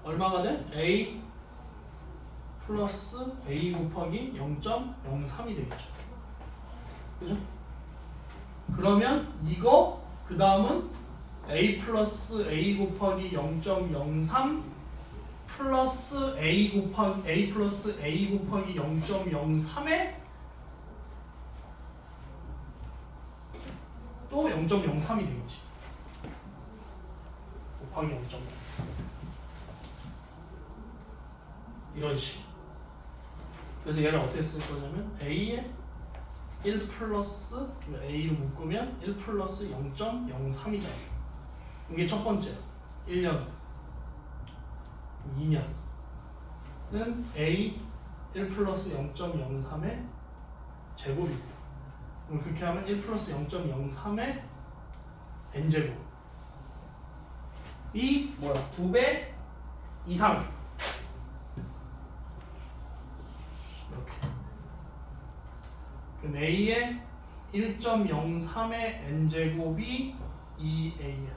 S1: 얼마가 돼? A 플러스 A 곱하기 0.03이 되겠죠. 그죠? 그러면 이거 그 다음은 A 플러스 A 곱하기 0.03 플러스 A 곱하기 A 플러스 A 곱하기 0.03에 또 0.03이 되겠지. 곱하기 0.03 이런 식. 그래서 얘를 어떻게 쓸 거냐면 A에 1 플러스 A를 묶으면 1 플러스 0.03이잖아. 이게 첫 번째 1년 2년은 A 1 플러스 0.03의 제곱이고, 그럼 그렇게 하면 1 플러스 0.03의 n제곱 이 뭐야? 2배 이상 이렇게. 그럼 A의 1.03의 n제곱이 2A야.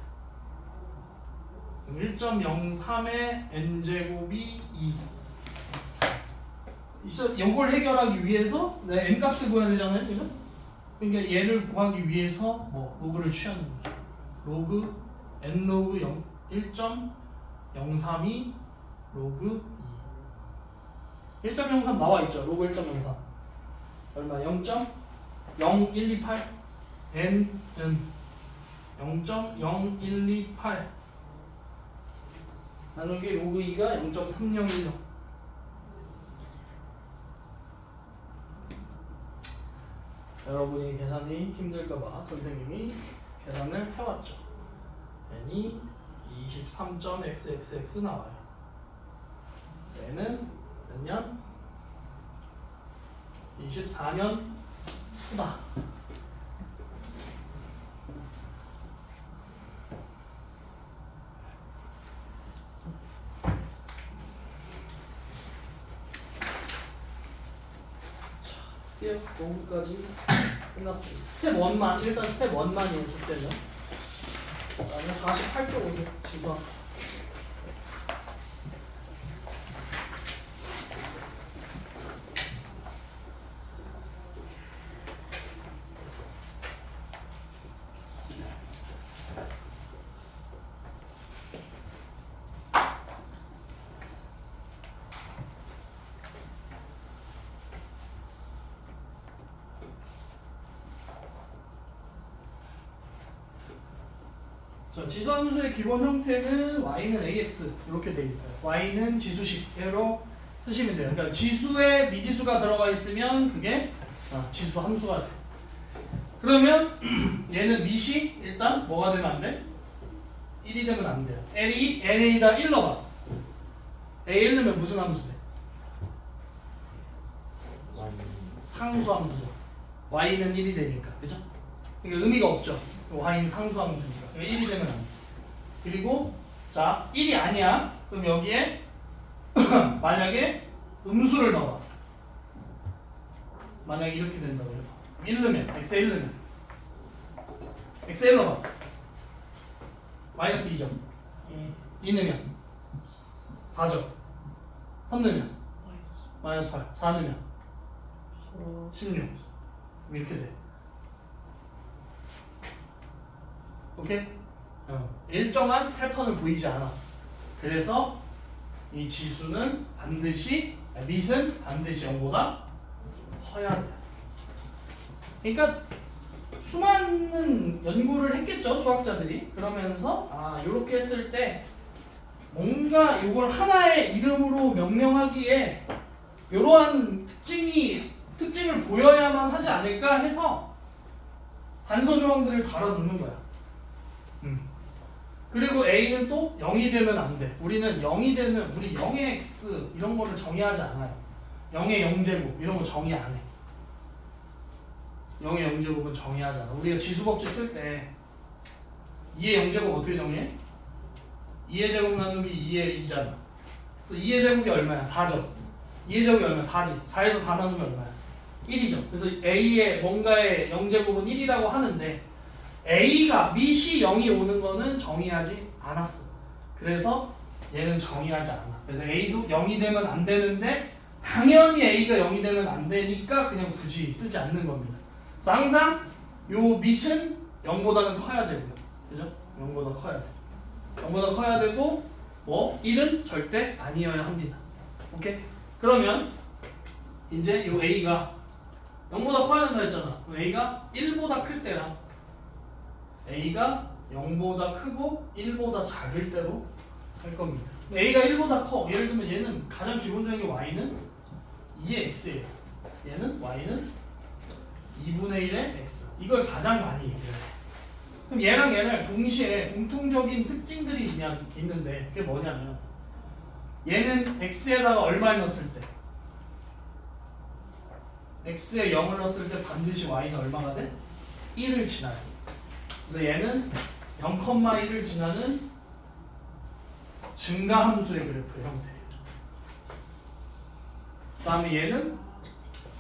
S1: 1.03의 n제곱이 2. 이걸 해결하기 위해서 내 n값을 구해야 되잖아요. 그죠? 그러니까 얘를 구하기 위해서 뭐 로그를 취하는 거죠. 로그 n 로그 1.032 로그 2. 1.03 나와 있죠. 로그 1.03 얼마? 0.0128 n은 0.0128 나누기 로그 2가 0.301. 여러분이 계산이 힘들까봐 선생님이 계산을 해왔죠. n이 23.xxx 나와요. n은 몇 년? 24년 후다. 드디어 로그까지 끝났습니다. 스텝 1만, 일단 스텝 1만이에요, 숙제는. 그다음에 48쪽 오세요, 지금. 지수함수의 기본 형태는 y는 ax 이렇게 돼 있어요. y는 지수식으로 쓰시면 돼요. 그러니까 지수에 미지수가 들어가 있으면 그게 지수 함수가 돼. 그러면 얘는 미시 일단 뭐가 되면 안 돼? 1이 되면 안 돼요. n이 n에다 1 넣어봐. a 1 넣으면 무슨 함수 돼? 상수 함수죠. y는 1이 되니까, 그죠? 그러니까 의미가 없죠. y는 상수 함수니까. 1이 되면 안 돼. 그리고 자 1이 아니야. 그럼 여기에 만약에 음수를 넣어봐. 만약에 이렇게 된다고 해요. 1넣으면 x에 1 넣으면 x에 1 넣어봐. 마이너스 2점. 2 넣으면 4점. 3 넣으면 마이너스 8. 4 넣으면 16. 이렇게 돼. 오케이? 일정한 패턴을 보이지 않아. 그래서 이 지수는 반드시 밑은 반드시 0보다 커야 돼. 그러니까 수많은 연구를 했겠죠, 수학자들이. 그러면서 이렇게 했을 때 뭔가 이걸 하나의 이름으로 명명하기에 이러한 특징을 보여야만 하지 않을까 해서 단서 조항들을 달아놓는 거야. 그리고 A는 또 0이 되면 안 돼. 우리는 0이 되면 우리 0의 X 이런 거를 정의하지 않아요. 0의 0제곱 이런 거 정의 안 해. 0의 0제곱은 정의하지 않아. 우리가 지수법칙 쓸 때 2의 0제곱 어떻게 정의해? 2의 제곱 나누기 2의 2잖아. 그래서 2의 제곱이 얼마야? 4죠. 2의 제곱이 얼마야? 4지. 4에서 4 나누면 얼마야? 1이죠. 그래서 A의 뭔가의 0제곱은 1이라고 하는데 A가 밑이 0이 오는 거는 정의하지 않았어. 그래서 얘는 정의하지 않아. 그래서 A도 0이 되면 안 되는데 당연히 A가 0이 되면 안 되니까 그냥 굳이 쓰지 않는 겁니다. 그래서 항상 요 밑은 0보다는 커야 되고요. 그죠? 0보다 커야 돼. 0보다 커야 되고 1은 절대 아니어야 합니다. 오케이? 그러면 이제 요 A가 0보다 커야 된다 했잖아. A가 1보다 클 때랑 A가 0보다 크고 1보다 작을 때로 할 겁니다. A가 1보다 커. 예를 들면 얘는 가장 기본적인 게 Y는 2의 X예요. 얘는 Y는 2분의 1의 X. 이걸 가장 많이 얘기해요. 그럼 얘랑 얘를 동시에 공통적인 특징들이 그냥 있는데 그게 뭐냐면 얘는 X에다가 얼마를 넣었을 때 X에 0을 넣었을 때 반드시 Y는 얼마가 돼? 1을 지나요. 그래서 얘는 0,1을 지나는 증가함수의 그래프의 형태예요. 그 다음에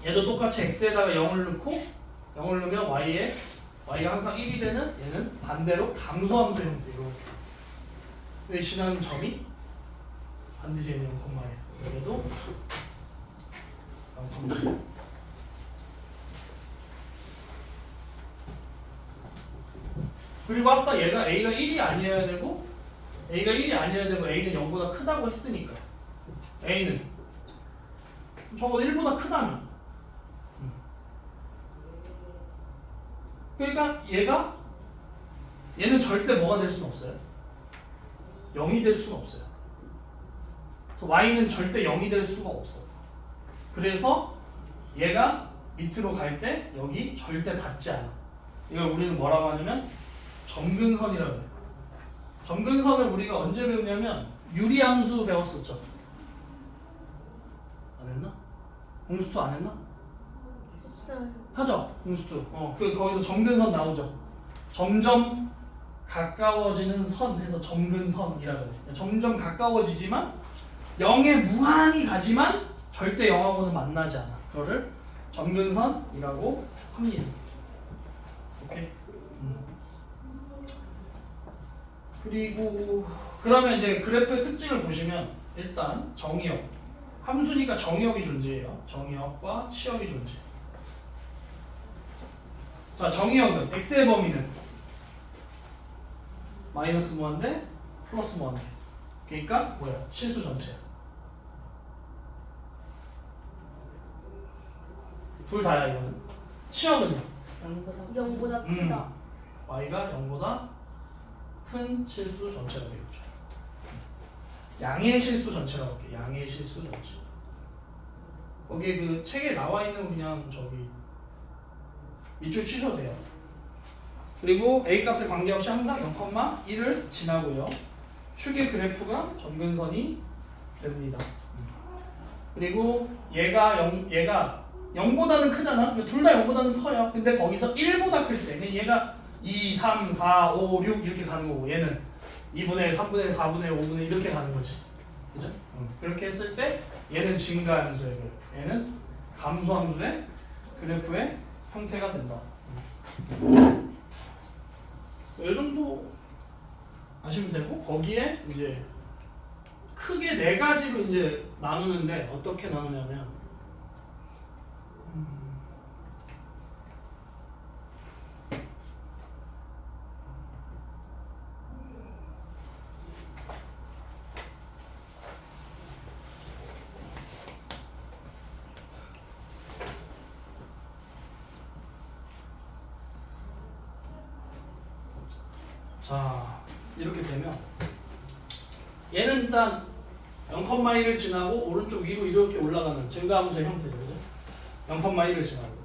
S1: 얘도 똑같이 x에다가 0을 넣고 0을 넣으면 y가 항상 1이 되는 얘는 반대로 감소함수의 형태. 이렇게 지나는 점이 반드시 얘는 0,1. 얘도 0,1. 그리고 아까 얘가 A가 1이 아니어야 되고 A는 0보다 크다고 했으니까 A는 적어도 1보다 크다면 그러니까 얘는 절대 뭐가 될 수는 없어요. 0이 될 수는 없어요. Y는 절대 0이 될 수가 없어. 그래서 얘가 밑으로 갈 때 여기 절대 닿지 않아. 이걸 우리는 뭐라고 하냐면 점근선이라고 해요. 점근선을 우리가 언제 배우냐면 유리함수 배웠었죠. 안 했나? 공수투 안 했나?
S2: 했어요.
S1: 하죠. 공수투. 거기서 점근선 나오죠. 점점 가까워지는 선 해서 점근선이라고 해요. 점점 가까워지지만 0에 무한히 가지만 절대 0하고는 만나지 않아. 그거를 점근선이라고 합니다. 오케이. 그리고 그러면 이제 그래프의 특징을 보시면 일단 정의역 함수니까 정의역이 존재해요. 정의역과 치역이 존재. 자, 정의역은 x의 범위는 마이너스 무한대 플러스 무한대. 그러니까 뭐야? 실수 전체야. 둘 다야 이거는. 치역은요?
S2: 0보다 크다.
S1: y가 0보다 큰 실수 전체가 되겠죠. 양의 실수 전체라고 할게요. 양의 실수 전체. 거기에 그 책에 나와 있는 그냥 저기 밑줄 치셔도 돼요. 그리고 a 값에 관계없이 항상 0,1을 지나고요. 축의 그래프가 점근선이 됩니다. 그리고 얘가 0보다는 크잖아. 둘 다 0보다는 커요. 근데 거기서 1보다 클 때 얘가 2, 3, 4, 5, 6 이렇게 가는 거고 얘는 2분의 1, 3분의 1, 4분의 1, 5분의 1 이렇게 가는 거지. 그죠? 그렇게 했을 때 얘는 증가함수의 그래프, 얘는 감소함수의 그래프의 형태가 된다. 이 정도 아시면 되고 거기에 이제 크게 네 가지로 이제 나누는데 어떻게 나누냐면 자 이렇게 되면 얘는 일단 0,1을 지나고 오른쪽 위로 이렇게 올라가는 증가함수의 형태죠. 0,1을 지나고.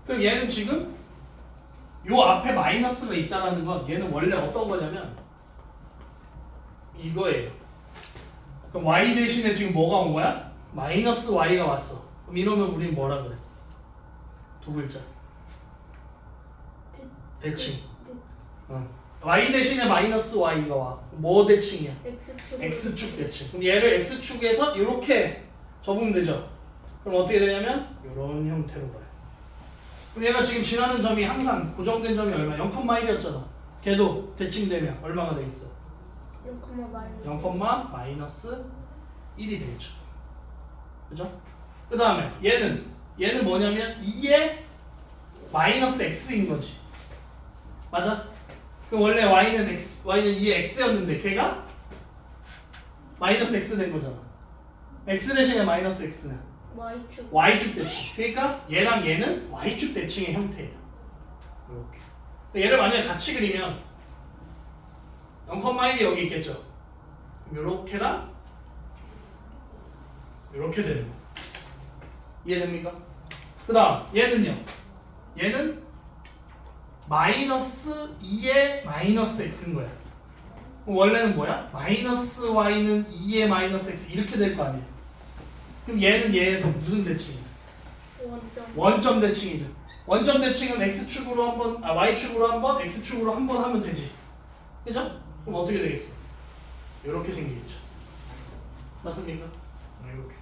S1: 그럼 얘는 지금 요 앞에 마이너스가 있다라는 건 얘는 원래 어떤 거냐면 이거예요. 그럼 y 대신에 지금 뭐가 온 거야? 마이너스 y가 왔어. 그럼 이러면 우린 뭐라 그래? 두 글자. 대칭. y 대신에 마이너스 y가 와. 뭐 대칭이야?
S2: X축.
S1: x축 대칭. 그럼 얘를 x축에서 이렇게 접으면 되죠. 그럼 어떻게 되냐면 이런 형태로 가요. 그럼 얘가 지금 지나는 점이 항상 고정된 점이 얼마? 0,1이었잖아. 걔도 대칭되면 얼마가 되겠어? 0,-1이 되겠죠. 그죠? 그 다음에 얘는 뭐냐면 2의 마이너스 x인 거지. 맞아? 그럼 원래 y는 2의 x였는데 걔가 마이너스 x 된 거잖아. x 대신에 마이너스 x는
S2: Y축.
S1: y축 대칭. 그러니까 얘랑 얘는 y축 대칭의 형태예요. 이렇게. 얘를 만약에 같이 그리면 0,1이 여기 있겠죠. 요렇게랑 요렇게 되는 거. 이해됩니까? 그 다음 얘는요. 얘는 마이너스 2의 마이너스 x인 거야. 그럼 원래는 뭐야? 마이너스 y는 2의 마이너스 x 이렇게 될 거 아니야. 그럼 얘는 얘에서 무슨 대칭이야? 원점 대칭이죠. 원점 대칭은 x축으로 한번, y축으로 한번, x축으로 한번 하면 되지. 그죠? 그럼 어떻게 되겠어? 이렇게 생기겠죠. 맞습니까? 이렇게.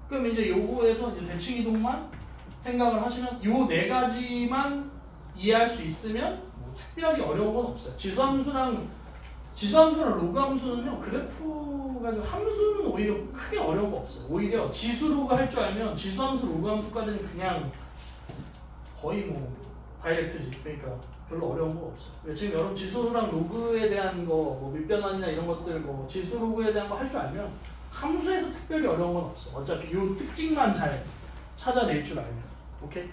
S1: 그럼 이제 요거에서 이제 대칭 이동만 생각을 하시면 요 네 가지만 이해할 수 있으면 뭐 특별히 어려운 건 없어요. 지수함수랑 로그 함수는요, 그래프가 함수는 오히려 크게 어려운 거 없어요. 오히려 지수 로그 할 줄 알면 지수함수 로그 함수까지는 그냥 거의 뭐 다이렉트지. 그러니까 별로 어려운 거 없어요. 지금 여러분 지수랑 로그에 대한 거, 뭐 밑변환이나 이런 것들, 뭐 지수 로그에 대한 거 할 줄 알면 함수에서 특별히 어려운 건 없어. 어차피 요 특징만 잘 찾아낼 줄 알면. 오케이?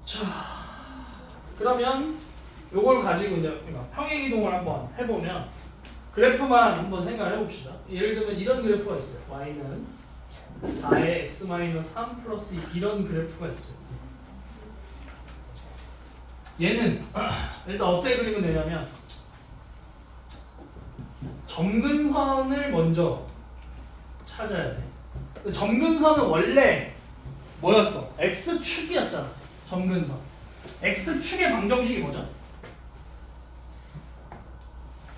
S1: 자, 그러면 요걸 가지고 이제 평행 이동을 한번 해보면 그래프만 한번 생각을 해봅시다. 예를 들면 이런 그래프가 있어요. y는 4의 x-3 플러스 2 이런 그래프가 있어요. 얘는 일단 어떻게 그리면 되냐면 점근선을 먼저 찾아야 돼. 점근선은 원래 뭐였어? x축이었잖아. 점근선. x축의 방정식이 뭐죠?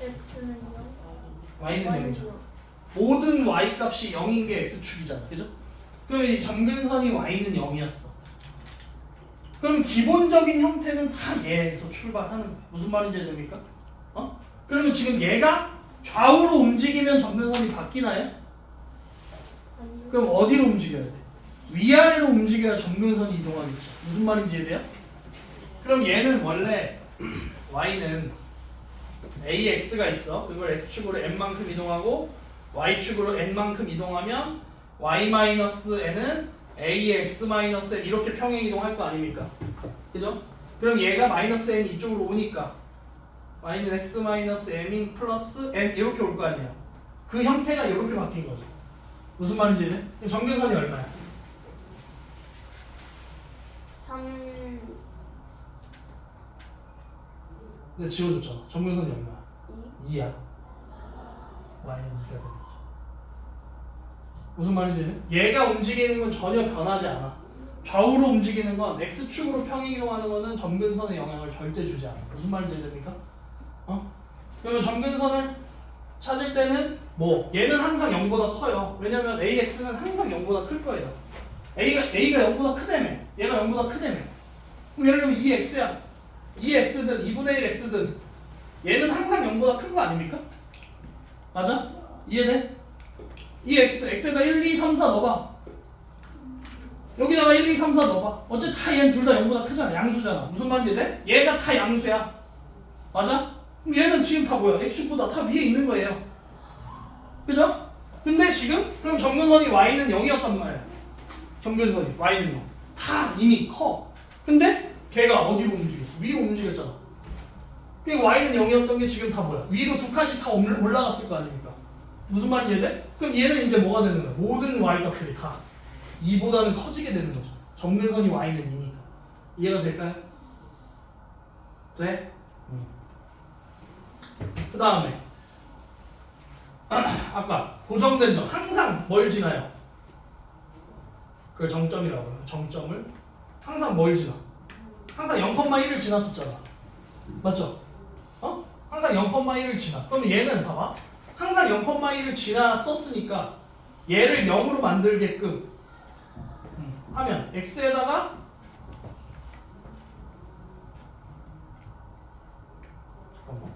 S2: X는요?
S1: y는 0이죠. 모든 y 값이 0인 게 x축이잖아. 그죠? 그러면 이 점근선이 y는 0이었어. 그럼 기본적인 형태는 다 얘에서 출발하는 거야. 무슨 말인지 됩니까? 그러면 지금 얘가 좌우로 움직이면 점근선이 바뀌나요?
S2: 아니요.
S1: 그럼 어디로 움직여야 돼? 위아래로 움직여야 점근선이 이동하겠죠. 무슨 말인지 이해돼요? 그럼 얘는 원래 y는 ax가 있어. 그걸 x축으로 n만큼 이동하고 y축으로 n만큼 이동하면 y-n은 ax-n 이렇게 평행 이동할 거 아닙니까? 그죠? 그럼 얘가 마이너스 n 이쪽으로 오니까 y는 x-m인 플러스 n 이렇게 올 거 아니야. 그 형태가 이렇게 바뀐 거죠. 무슨 말인지 이해? 점근선이 얼마야?
S2: 3.
S1: 내가 지워줬잖아. 점근선이 얼마야?
S2: 2.
S1: 2야. y는 2가 되는 거죠. 무슨 말인지 이해? 얘가 움직이는 건 전혀 변하지 않아. 좌우로 움직이는 건 x축으로 평행 이동하는 거는 점근선의 영향을 절대 주지 않아. 무슨 말인지 이해됩니까? 그러면 점근선을 찾을 때는 뭐 얘는 항상 0보다 커요. 왜냐면 AX는 항상 0보다 클 거예요. A가 0보다 크다며. 얘가 0보다 크다며. 그럼 예를 들면 2X야. 2X든 2분의 1X든 얘는 항상 0보다 큰 거 아닙니까? 맞아? 이해돼? 2X, X에다 1, 2, 3, 4 넣어봐. 여기다가 1, 2, 3, 4 넣어봐. 어차피 다 얘는 둘 다 0보다 크잖아. 양수잖아. 무슨 말인지 돼? 얘가 다 양수야. 맞아? 그럼 얘는 지금 다 뭐야? X축보다 다 위에 있는 거예요. 그죠? 근데 지금 그럼 정근선이 Y는 0이었단 말이야. 정근선이 Y는 0. 다 이미 커. 근데 걔가 어디로 움직였어? 위로 움직였잖아. 그러니까 Y는 0이었던 게 지금 다 뭐야? 위로 두 칸씩 다 올라갔을 거 아닙니까? 무슨 말인지 이해돼? 그럼 얘는 이제 뭐가 되는 거야? 모든 Y 값들이 다 2보다는 커지게 되는 거죠. 정근선이 Y는 2니까. 이해가 될까요? 돼? 그 다음에 아까 고정된 점 항상 뭘 지나요? 그 정점이라고 해요. 정점을 항상 뭘 지나? 항상 0,1을 지났었잖아. 맞죠? 어? 항상 0,1을 지나. 그럼 얘는 봐봐. 항상 0,1을 지났었으니까 얘를 0으로 만들게끔 하면 x에다가 잠깐만.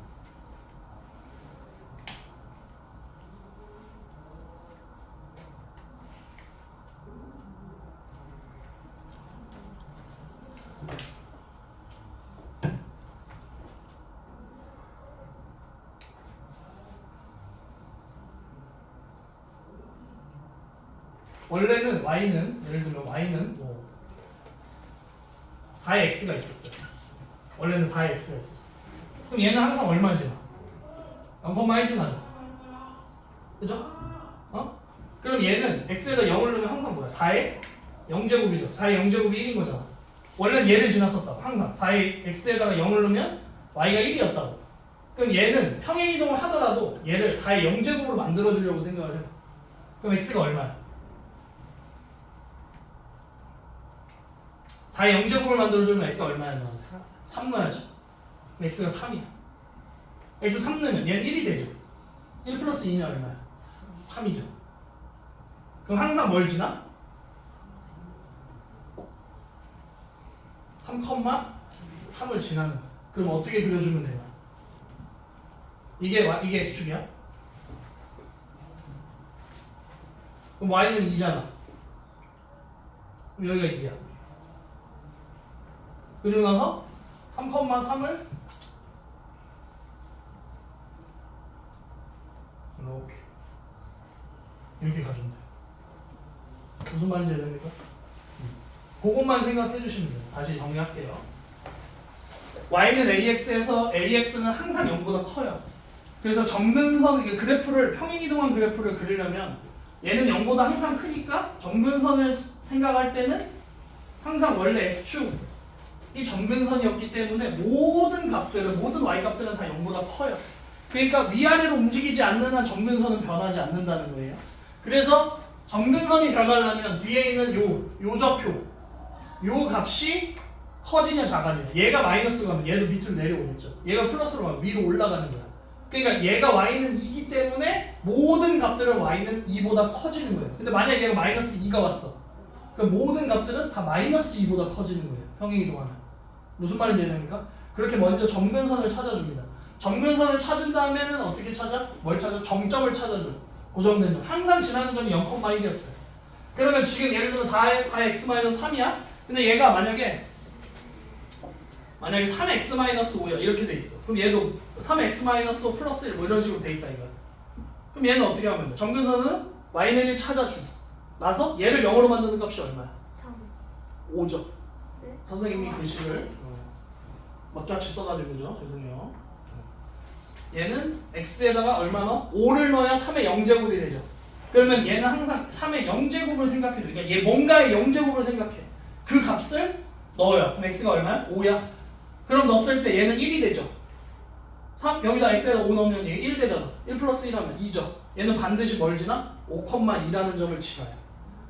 S1: 원래는 y는 예를 들면 y는 뭐 4의 x가 있었어요. 원래는 4의 x가 있었어. 그럼 얘는 항상 얼마 지나? 0,1 지나죠. 그죠? 어? 그럼 얘는 x에다 0을 넣으면 항상 뭐야? 4의 0제곱이죠. 4의 0제곱이 1인 거잖아. 원래는 얘를 지났었다고. 항상 4의 x에다가 0을 넣으면 y가 1이었다고. 그럼 얘는 평행이동을 하더라도 얘를 4의 0제곱으로 만들어주려고 생각을 해. 그럼 x가 얼마야? 4의 0제곱을 만들어주면 x가 얼마야? 3 넣어야죠. 그럼 x가 3이야. x 3 넣으면 얘는 1이 되죠. 1 플러스 2는 얼마야? 3이죠. 그럼 항상 뭘 지나? 3,3을 지나는 거야. 그럼 어떻게 그려주면 되나? 이게 x축이야? 그럼 y는 2잖아. 그럼 여기가 2야. 그리고 나서 3,3을 이렇게 가준다. 무슨 말인지 알겠습니까? 그것만 생각해 주시면 돼요. 다시 정리할게요. y는 ax에서 ax는 항상 0보다 커요. 그래서 정근선 그래프를 평행이동한 그래프를 그리려면 얘는 0보다 항상 크니까 정근선을 생각할 때는 항상 원래 x축이 정근선이었기 때문에 모든 y 값들은 다 0보다 커요. 그러니까 위아래로 움직이지 않는 한 정근선은 변하지 않는다는 거예요. 그래서 정근선이 변하려면 뒤에 있는 요 좌표 요 값이 커지냐 작아지냐. 얘가 마이너스 가면 얘도 밑으로 내려오겠죠. 얘가 플러스로 가면 위로 올라가는 거야. 그러니까 얘가 y는 2기 때문에 모든 값들은 y는 2보다 커지는 거예요. 근데 만약에 얘가 마이너스 2가 왔어. 그럼 모든 값들은 다 마이너스 2보다 커지는 거예요. 평행이동하면. 무슨 말인지 이해됩니까? 그렇게 먼저 정근선을 찾아줍니다. 정근선을 찾은 다음에는 어떻게 찾아? 뭘 찾아? 정점을 찾아줘. 고정된 점. 항상 지나는 점이 0,1이었어요. 그러면 지금 예를 들면 4x-3이야? 근데 얘가 만약에 3x-5야 이렇게 돼 있어. 그럼 얘도 3x-5 플러스 1 뭐 이런 식으로 돼 있다 이거야. 그럼 얘는 어떻게 하면 돼? 정근선은 y는 1 찾아주고 나서 얘를 0으로 만드는 값이 얼마야?
S2: 3.
S1: 5죠.
S2: 네?
S1: 선생님이 글씨를 멋같이 써가지고죠. 죄송해요. 얘는 x에다가 얼마 넣어? 5를 넣어야 3의 0제곱이 되죠. 그러면 얘는 항상 3의 0제곱을 생각해. 그러니까 얘 뭔가의 0제곱을 생각해. 그 값을 넣어요. 그럼 x가 얼마야? 5야. 그럼 넣었을 때 얘는 1이 되죠. 3, 여기다 x에다 5 넣으면 얘 1 되잖아. 1 플러스 1 하면 2죠. 얘는 반드시 뭘 지나? 5,2라는 점을 지나요.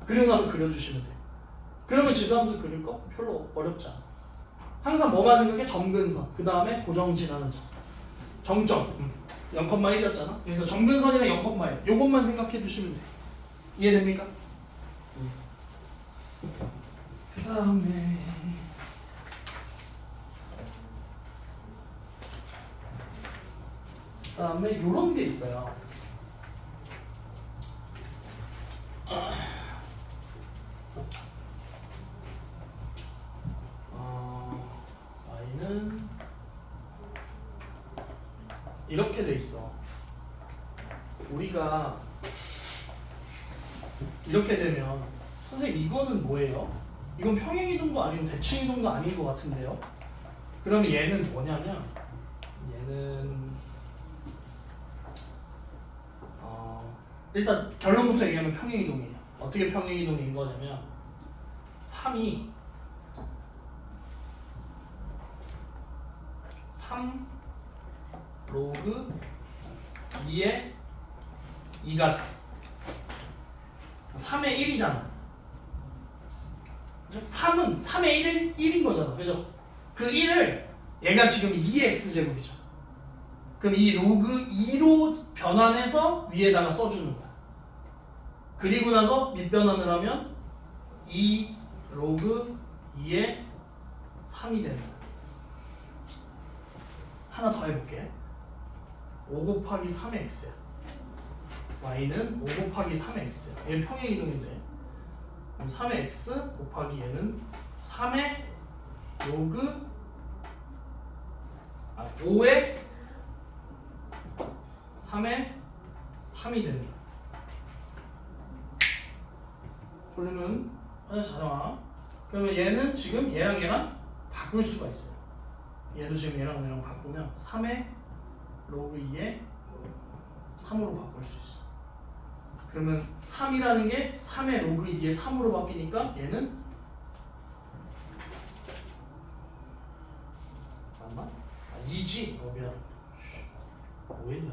S1: 그리고 나서 그려주시면 돼요. 그러면 지수함수 그릴 거 별로 어렵지 않아. 항상 뭐만 생각해? 정근선. 그 다음에 고정 지나는 점. 정점. 0,1이었잖아. 그래서 정근선이랑 0,1 요것만 생각해 주시면 돼요. 이해됩니까? 그 다음에 요런 게 있어요. y는 이렇게 돼 있어. 우리가 이렇게 되면 선생님 이거는 뭐예요? 이건 평행이동도 아니고 대칭이동도 아닌 것 같은데요? 그러면 얘는 뭐냐면 얘는 일단 결론부터 얘기하면 평행이동이에요. 어떻게 평행이동인 거냐면 3이 3 로그 2의 2가 돼. 3의 1이잖아. 그죠? 3은 3의 1인 거잖아. 그죠? 그 1을 얘가 지금 2의 x제곱이죠. 그럼 이 로그 2로 변환해서 위에다가 써주는 거야. 그리고 나서 밑변환을 하면 2 로그 2의 3이 되는 거야. 하나 더 해볼게. 5 곱하기 3의 x야. y는 5 곱하기 3의 x야. 얘는 평행이동인데 그럼 3의 x 곱하기 얘는 3의 로그 5의 3의 3이 되는 거야. 그러면 자정아. 그러면 얘는 지금 얘랑 바꿀 수가 있어요. 얘도 지금 얘랑 바꾸면 3의 로그 2의 3으로 바꿀 수 있어. 그러면 3이라는 게 3의 로그 2의 3으로 바뀌니까 얘는 잠깐만 2지? 미안. 뭐했냐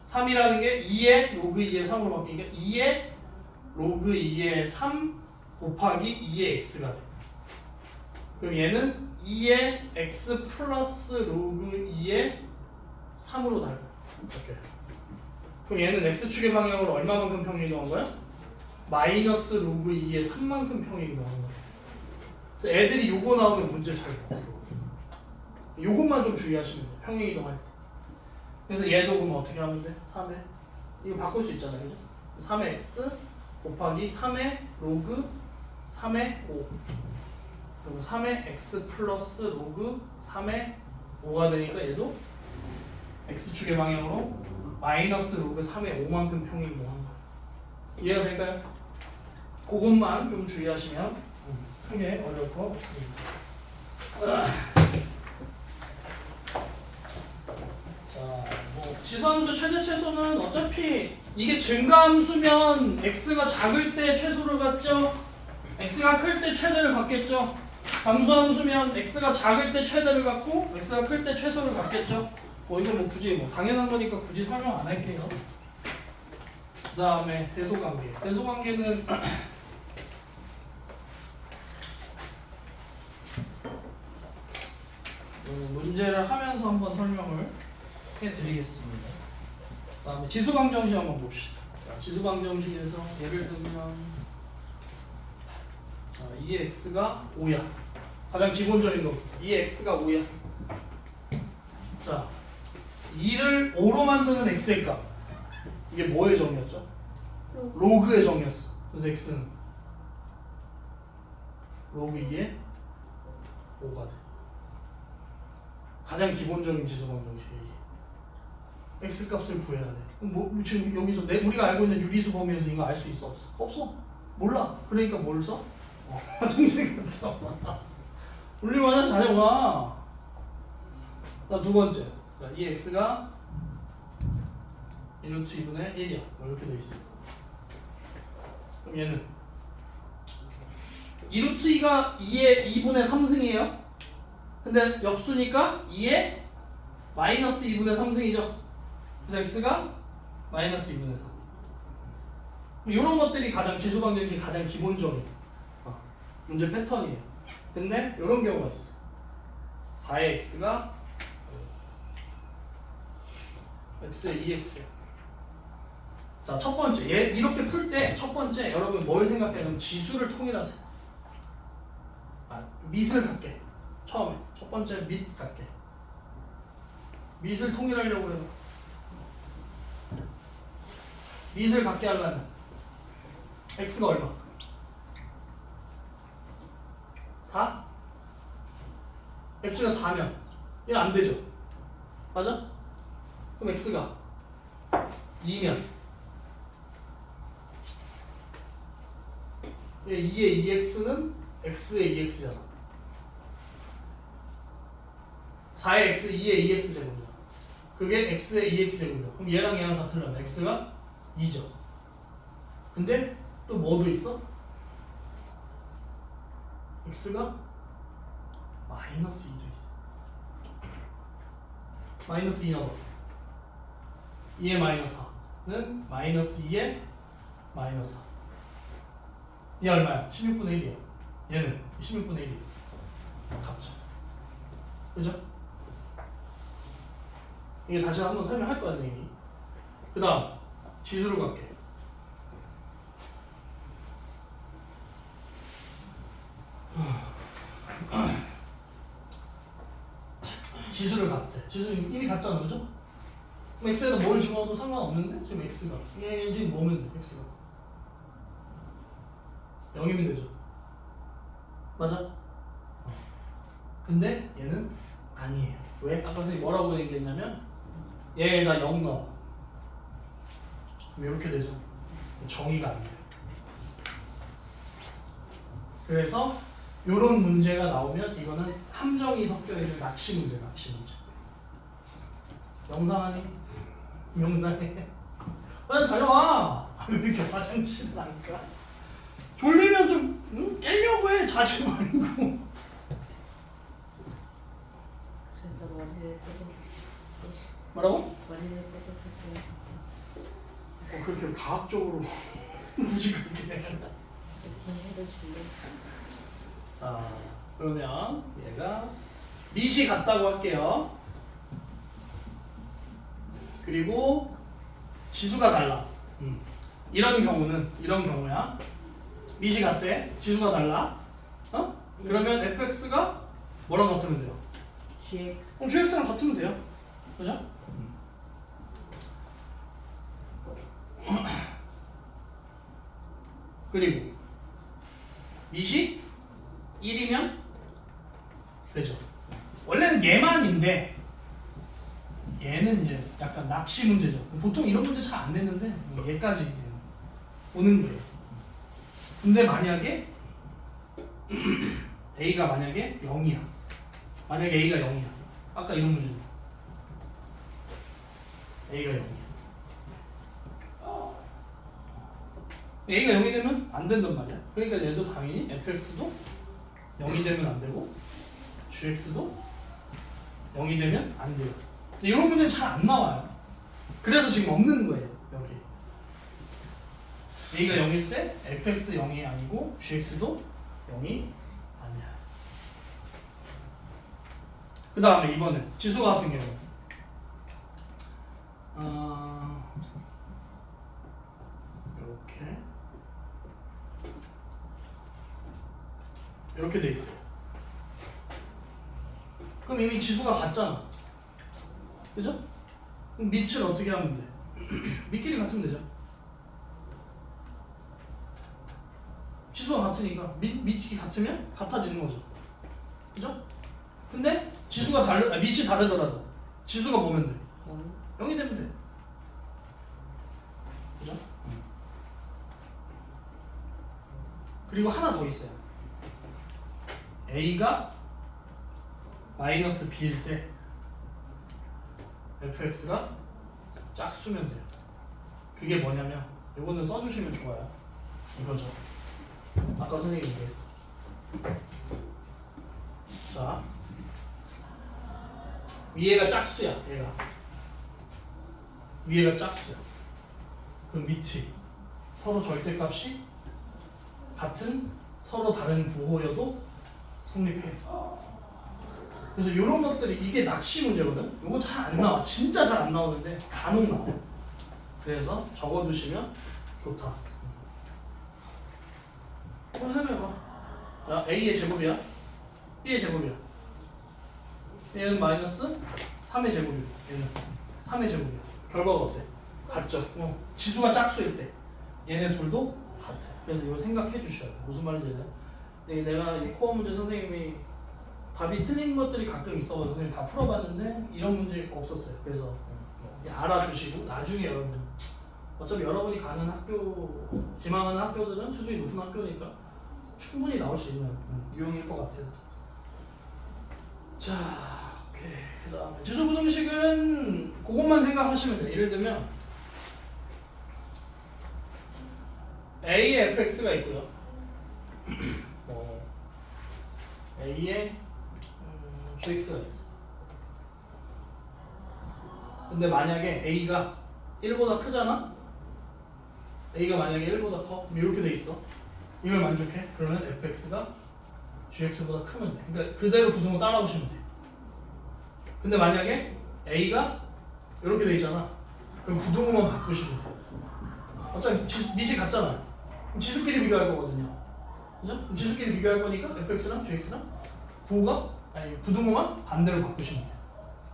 S1: 3이라는 게 2의 로그 2의 3으로 바뀌니까 2의 로그 2의 3 곱하기 2의 x가 돼. 그럼 얘는 2의 x 플러스 로그 2의 3으로 달. 이렇게. 그럼 얘는 x축의 방향으로 얼마만큼 평행이동한 거야? 마이너스 로그 2의 3만큼 평행이동한 거야. 그래서 애들이 요거 나오면 문제 잘 봐. 요것만 좀 주의하시면 돼요. 평행이동할 때. 그래서 얘도 그럼 어떻게 하면 돼? 3에 이거 바꿀 수 있잖아요. 그죠? 3의 x 곱하기 3의 로그 3의 5 그리고 3의 x 플러스 로그 3의 5가 되니까 얘도 x축의 방향으로 마이너스 로그 3의 5만큼 평행이동한 거예요. 이해가 될까요? 그것만 좀 주의하시면 크게 어려울 거 없습니다. 지수함수 최대 최소는 어차피 이게 증가함수면 x가 작을 때 최소를 갖죠. x가 클 때 최대를 갖겠죠. 감소함수면 x가 작을 때 최대를 갖고 x가 클 때 최소를 갖겠죠. 이거 뭐 굳이 당연한 거니까 굳이 설명 안 할게요. 그 다음에 대소관계. 대소관계는 문제를 하면서 한번 설명을 해드리겠습니다. 그 다음에 지수방정식 한번 봅시다. 자, 지수방정식에서 예를 들면 자, 2x가 5야. 가장 기본적인 거 2x가 5야. 자, 2를 5로 만드는 x의 값. 이게 뭐의 정의였죠? 로그의 정의였어. 그래서 x는 로그 2의 5가 돼. 가장 기본적인 지수방정식이 이게. x 값을 구해야 돼. 그럼 뭐 지금 여기서 우리가 알고 있는 유리수 범위에서 이거 알 수 있어 없어? 없어. 몰라. 그러니까 뭘 써? 화장실 갔다. 올리마자 잘해봐. 두 번째. 이 x가 1루트 2분의 1이야. 이렇게 돼 있어. 그럼 얘는 2루트 2가 2의 2분의 3승이에요. 근데 역수니까 2의 마이너스 2분의 3승이죠. 그래서 x가 마이너스 2분의 3. 이런 것들이 가장 지수방정식 가장 기본적인 문제 패턴이에요. 근데 이런 경우가 있어. 4의 x가 x에 2x야. 자, 첫 번째 얘 이렇게 풀 때 첫 번째 여러분 뭘 생각해야 되면 지수를 통일하세요. 밑을 갖게. 처음에 첫 번째 밑 갖게. 밑을 통일하려고 해요. 밑을 갖게 하려면 x가 얼마? 4? x가 4면 얘 안 되죠? 맞아? 그럼 x가 2면 얘 2의 2x는 x의 2x잖아. 4의 x, 2의 2x 제곱이야. 그게 x의 2x 제곱이야. 그럼 얘랑 얘랑 다 틀려면 x가 2죠. 근데 또 뭐도 있어? x가 마이너스 2도 있어. 마이너스 2 넣어. 2의 마이너스 4는 마이너스 2의 마이너스 4. 얘 얼마야? 16분의 1이야. 얘는 16분의 1이야. 값죠. 그죠? 이게 다시 한번 설명할 거야, 선생님이. 그 다음, 지수를 갖게. 지수를 갖대. 지수 이미 갖잖아, 그죠? 그럼 x에다 뭘 집어넣어도 상관없는데? 지금 x가. 얘 지금 뭐면 돼, x가? 0이면 되죠. 맞아? 근데 얘는 아니에요. 왜? 아까 선생님이 뭐라고 얘기했냐면 얘가 0 넣어. 그럼 이렇게 되죠. 정의가 안 돼요. 그래서 이런 문제가 나오면 이거는 함정이 섞여 있는 낚시 문제, 낚시 문제. 영상하니? 영상해. 빨리 다녀와. 왜 이렇게 화장실을 안 가? 졸리면 좀 응? 깨려고 해. 자지 말고.
S3: 그래서 머리를 떼고
S1: 뭐라고?
S3: 머리를 떼고
S1: 그렇게 과학적으로 굳이 그렇게.
S3: 이렇게 해도 줄래.
S1: 자, 그러면 얘가 밑이 같다고 할게요. 그리고 지수가 달라. 이런 경우야. 밑이 같대. 지수가 달라. 어? 그러면 fx가 뭐랑 같으면 돼요?
S3: gx
S1: 그럼 gx랑 같으면 돼요. 그죠? 그리고 밑이 1이면 되죠. 원래는 얘만인데 얘는 이제 약간 낚시 문제죠. 보통 이런 문제 잘 안 냈는데 뭐 얘까지 오는 거예요. 근데 만약에 a가 만약에 0이야. 만약에 a가 0이야. 아까 이런 문제. a가 0이야. a가 0이 되면 안 된단 말이야. 그러니까 얘도 당연히 fx도 0이 되면 안 되고 gx도 0이 되면 안 돼요. 근데 이런 문제는 잘 안 나와요. 그래서 지금 없는 거예요. 여기 a가 0일 때 fx 0이 아니고 gx도 0이 아니야. 그 다음에 이번에 지수가 같은 경우 이렇게 돼 있어요. 그럼 이미 지수가 같잖아. 그죠? 그럼 밑을 어떻게 하면 돼? 밑끼리 같으면 되죠. 지수가 같으니까 밑이 같으면 같아지는 거죠. 그죠? 근데 지수가 밑이 다르더라도 지수가 뭐면 돼? 0이 되면 돼. 그죠? 그리고 하나 더 있어요. a가 마이너스 b일 때 fx가 짝수면 돼요. 그게 뭐냐면 이거는 써주시면 좋아요. 이거죠. 아까 선생님이 얘기했죠. 자, 위에가 짝수야. 위에가 짝수야. 그럼 밑이 서로 절대값이 같은 서로 다른 부호여도 성립해요. 그래서 이런 것들이 이게 낚시 문제거든. 이거 잘 안 나와. 진짜 잘 안 나오는데 간혹 나와요. 그래서 적어두시면 좋다. 한번 해봐봐. 자, A의 제곱이야. B의 제곱이야. 얘는 마이너스 3의 제곱이고 얘는 3의 제곱이야. 결과가 어때? 같죠? 지수가 짝수일 때 얘네 둘도 같아. 그래서 이거 생각해 주셔야 돼. 무슨 말인지 알아요? 내가 이 코어 문제 선생님이 답이 틀린 것들이 가끔 있어가지고 선생님 다 풀어봤는데 이런 문제 없었어요. 그래서 알아두시고 나중에 여러분 어차피 여러분이 가는 학교 지망하는 학교들은 수준이 높은 학교니까 충분히 나올 수 있는 유형일 것 같아서. 자, 오케이. 그 다음에 지수부등식은 그것만 생각하시면 돼요. 예를 들면 A의 fx가 있고요. A의 gx가 있어. 근데 만약에 A가 1보다 크잖아? A가 만약에 1보다 커? 그럼 이렇게 돼 있어. 이걸 만족해? 그러면 fx가 gx보다 크면 돼. 그러니까 그대로 부등호 따라오시면 돼. 근데 만약에 A가 이렇게 돼 있잖아. 그럼 부등호만 바꾸시면 돼. 어차피 밑이 같잖아. 그럼 지수끼리 비교할 거거든요. 그죠? 그럼 지수끼리 비교할 거니까 fx랑 gx랑 부등호만 반대로 바꾸시면 돼요.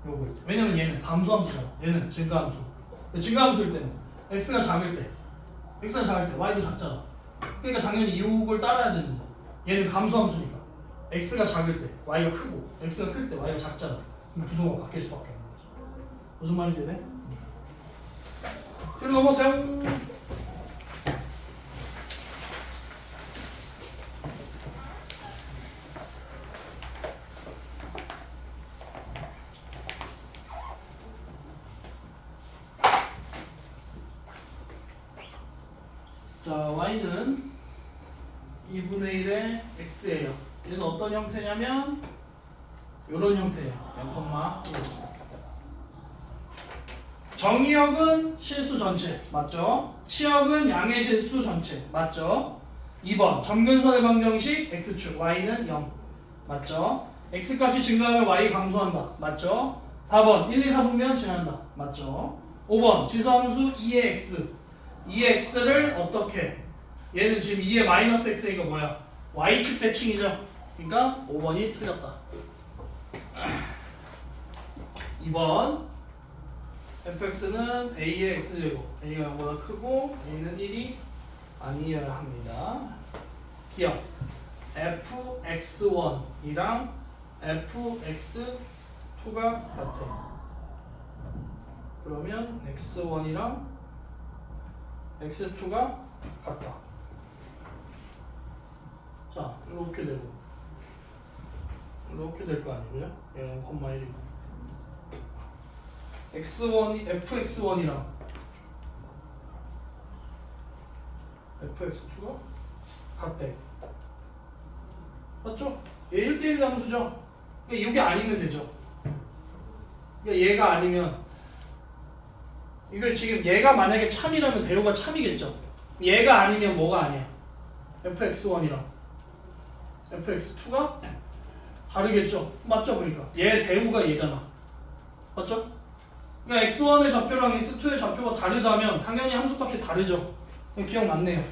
S1: 요거. 왜냐면 얘는 감소함수잖아. 얘는 증가함수. 증가함수일 때는 x가 작을 때 y도 작잖아. 그러니까 당연히 이걸 따라야 되는 거. 얘는 감소함수니까 x가 작을 때 y가 크고 x가 클 때 y가 작잖아. 그럼 부등호가 바뀔 수밖에 없는 거죠. 무슨 말인지 네? 그리고 넘어가세요. 자, y는 2분의 1의 x예요. 얘는 어떤 형태냐면 이런 형태예요. 0,1. 정의역은 실수 전체 맞죠? 치역은 양의 실수 전체 맞죠? 2번 점근선의 방정식 x축 y는 0 맞죠? x값이 증가하면 y 감소한다 맞죠? 4번 1, 2, 4분면 지난다 맞죠? 5번 지수함수 2의 x 2의 x를 어떻게 얘는 지금 2의 마이너스 x니까 뭐야? y축 대칭이죠? 그러니까 5번이 틀렸다. 2번 fx는 a의 x제곱 a가 0보다 크고 a는 1이 아니어야 합니다. 기억 fx1이랑 fx2가 같아. 그러면 x1이랑 x2가 같다. 자, 이렇게 되고 이렇게 될 거 아니고요? 0,1이고 fx1이랑 fx2가 같대. 맞죠? 얘 1대1 함수죠? 그러니까 이게 아니면 되죠. 그러니까 얘가 아니면 이거 지금 얘가 만약에 참이라면 대우가 참이겠죠. 얘가 아니면 뭐가 아니야? fx1이랑 fx2가 다르겠죠. 맞죠? 그러니까 얘 대우가 얘잖아. 맞죠? 그러니까 x1의 좌표랑 x2의 좌표가 다르다면 당연히 함수값이 다르죠. 기억났네요.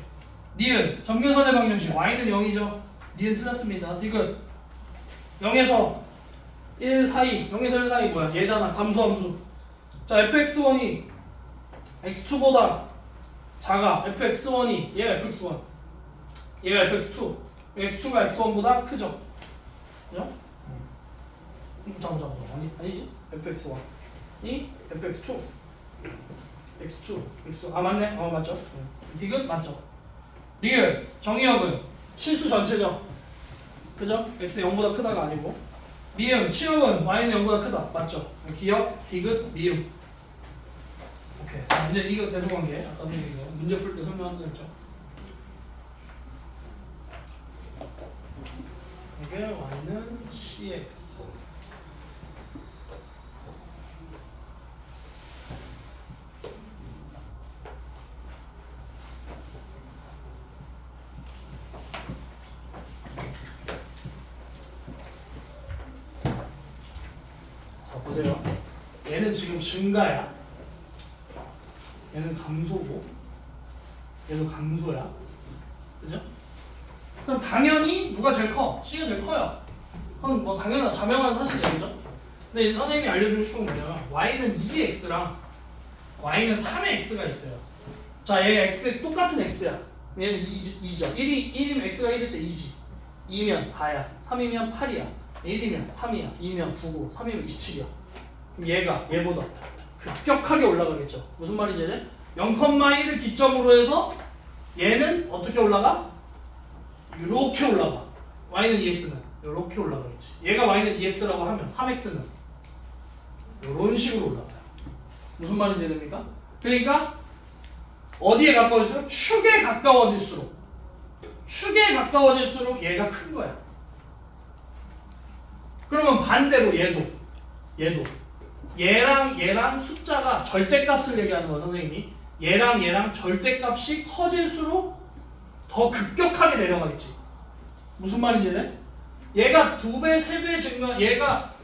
S1: 니은 점근선의 방정식 y는 0이죠. 니은 틀렸습니다. 디귿 0에서 1 사이 0에서 1 사이 뭐야? 얘잖아. 감소함수. 자 fx1이 x2보다 작아. fx1이 얘가 fx1 얘가 fx2 x2가 x1보다 크죠. 그죠? 잠깐만 아니지? fx1이 fx2 x2 x2 아 맞네. 맞죠? 디귿 맞죠? 리을 정의역은 실수 전체죠. 그죠? x 0보다 크다가 아니고 미음 치역은 y는 0보다 크다. 맞죠? 기역 디귿 미음. 오케이. 이제 이거 대소관계 아까 선생님 문제 풀 때 설명한 거 했죠. 이게 y는 cx 얘는 지금 증가야. 얘는 감소고 얘도 감소야. 그죠? 그럼 당연히 누가 제일 커? C가 제일 커요. 그건 뭐 당연한 자명한 사실이죠. 그죠? 근데 선생님이 알려주고 싶은 건 뭐냐면 y는 2x랑 y는 3의 x가 있어요. 자, 얘 x 똑같은 x야. 얘는 2죠. 1이면 x가 1일 때 2지. 2면 4야. 3이면 8이야. 1이면 3이야. 2면 9고 3이면 27이야. 그럼 얘보다 급격하게 올라가겠죠. 무슨 말인지 알지? 0,1을 기점으로 해서 얘는 어떻게 올라가? 이렇게 올라가. y는 2x는 이렇게 올라가겠지. 얘가 y는 2x라고 하면 3x는 이런 식으로 올라가요. 무슨 말인지 이해됩니까? 그러니까 어디에 가까워질수록? 축에 가까워질수록 얘가 큰 거야. 그러면 반대로 얘랑 숫자가 절대값을 얘기하는 거야, 선생님이. 얘랑 절대값이 커질수록 더 급격하게 내려가겠지. 무슨 말인지 해? 얘가 2배, 3배 증가, 얘가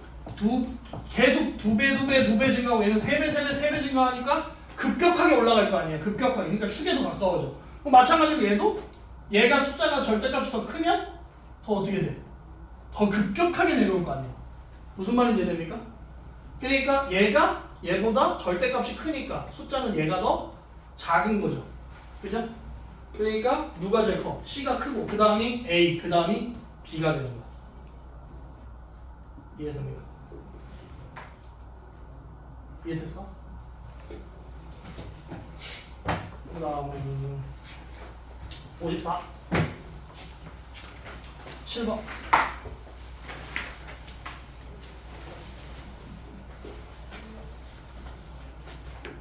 S1: 계속 2배 증가하고 얘는 3배, 3배 증가하니까 급격하게 올라갈 거 아니야. 급격하게. 그러니까 축에 더 가까워져. 그럼 마찬가지로 얘가 숫자가 절대값이 더 크면 더 어떻게 돼? 더 급격하게 내려올 거 아니야. 무슨 말인지 이해됩니까? 그러니까 얘보다 절대값이 크니까 숫자는 얘가 더 작은 거죠. 그죠? 그러니까 누가 제일 커? C가 크고 그 다음이 A, 그 다음이 B가 되는 거야. 이해됩니까? 이해됐어? 그 다음에 54 7번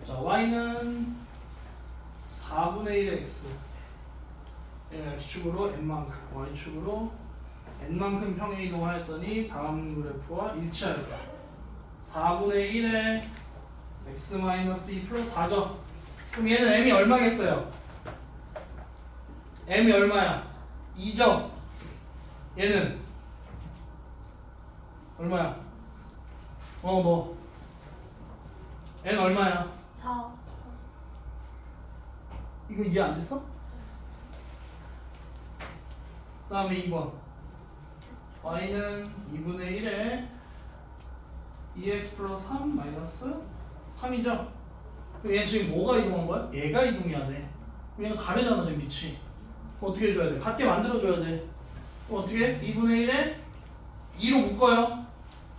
S1: 자, y는 4분의 1의 x x축으로 n만큼 y축으로 n만큼 평행 이동하였더니 다음 그래프와 일치하였다. 4분의 1의 x-2 플러스 4죠. 그럼 얘는 m이 얼마겠어요? m이 얼마야? 2죠. 얘는 얼마야? 너 n 얼마야?
S2: 4.
S1: 이거 이해 안 됐어? 그 다음에 2번 y는 2분의 1에 2x 플러스 3 마이너스 3이죠? 그럼 얘 지금 뭐가 이동한 거야? 얘가 이동해야 돼. 얘가 다르잖아 지금 밑이. 어떻게 해줘야 돼? 같게 만들어줘야 돼. 어떻게? 2분의 1에 2로 묶어요.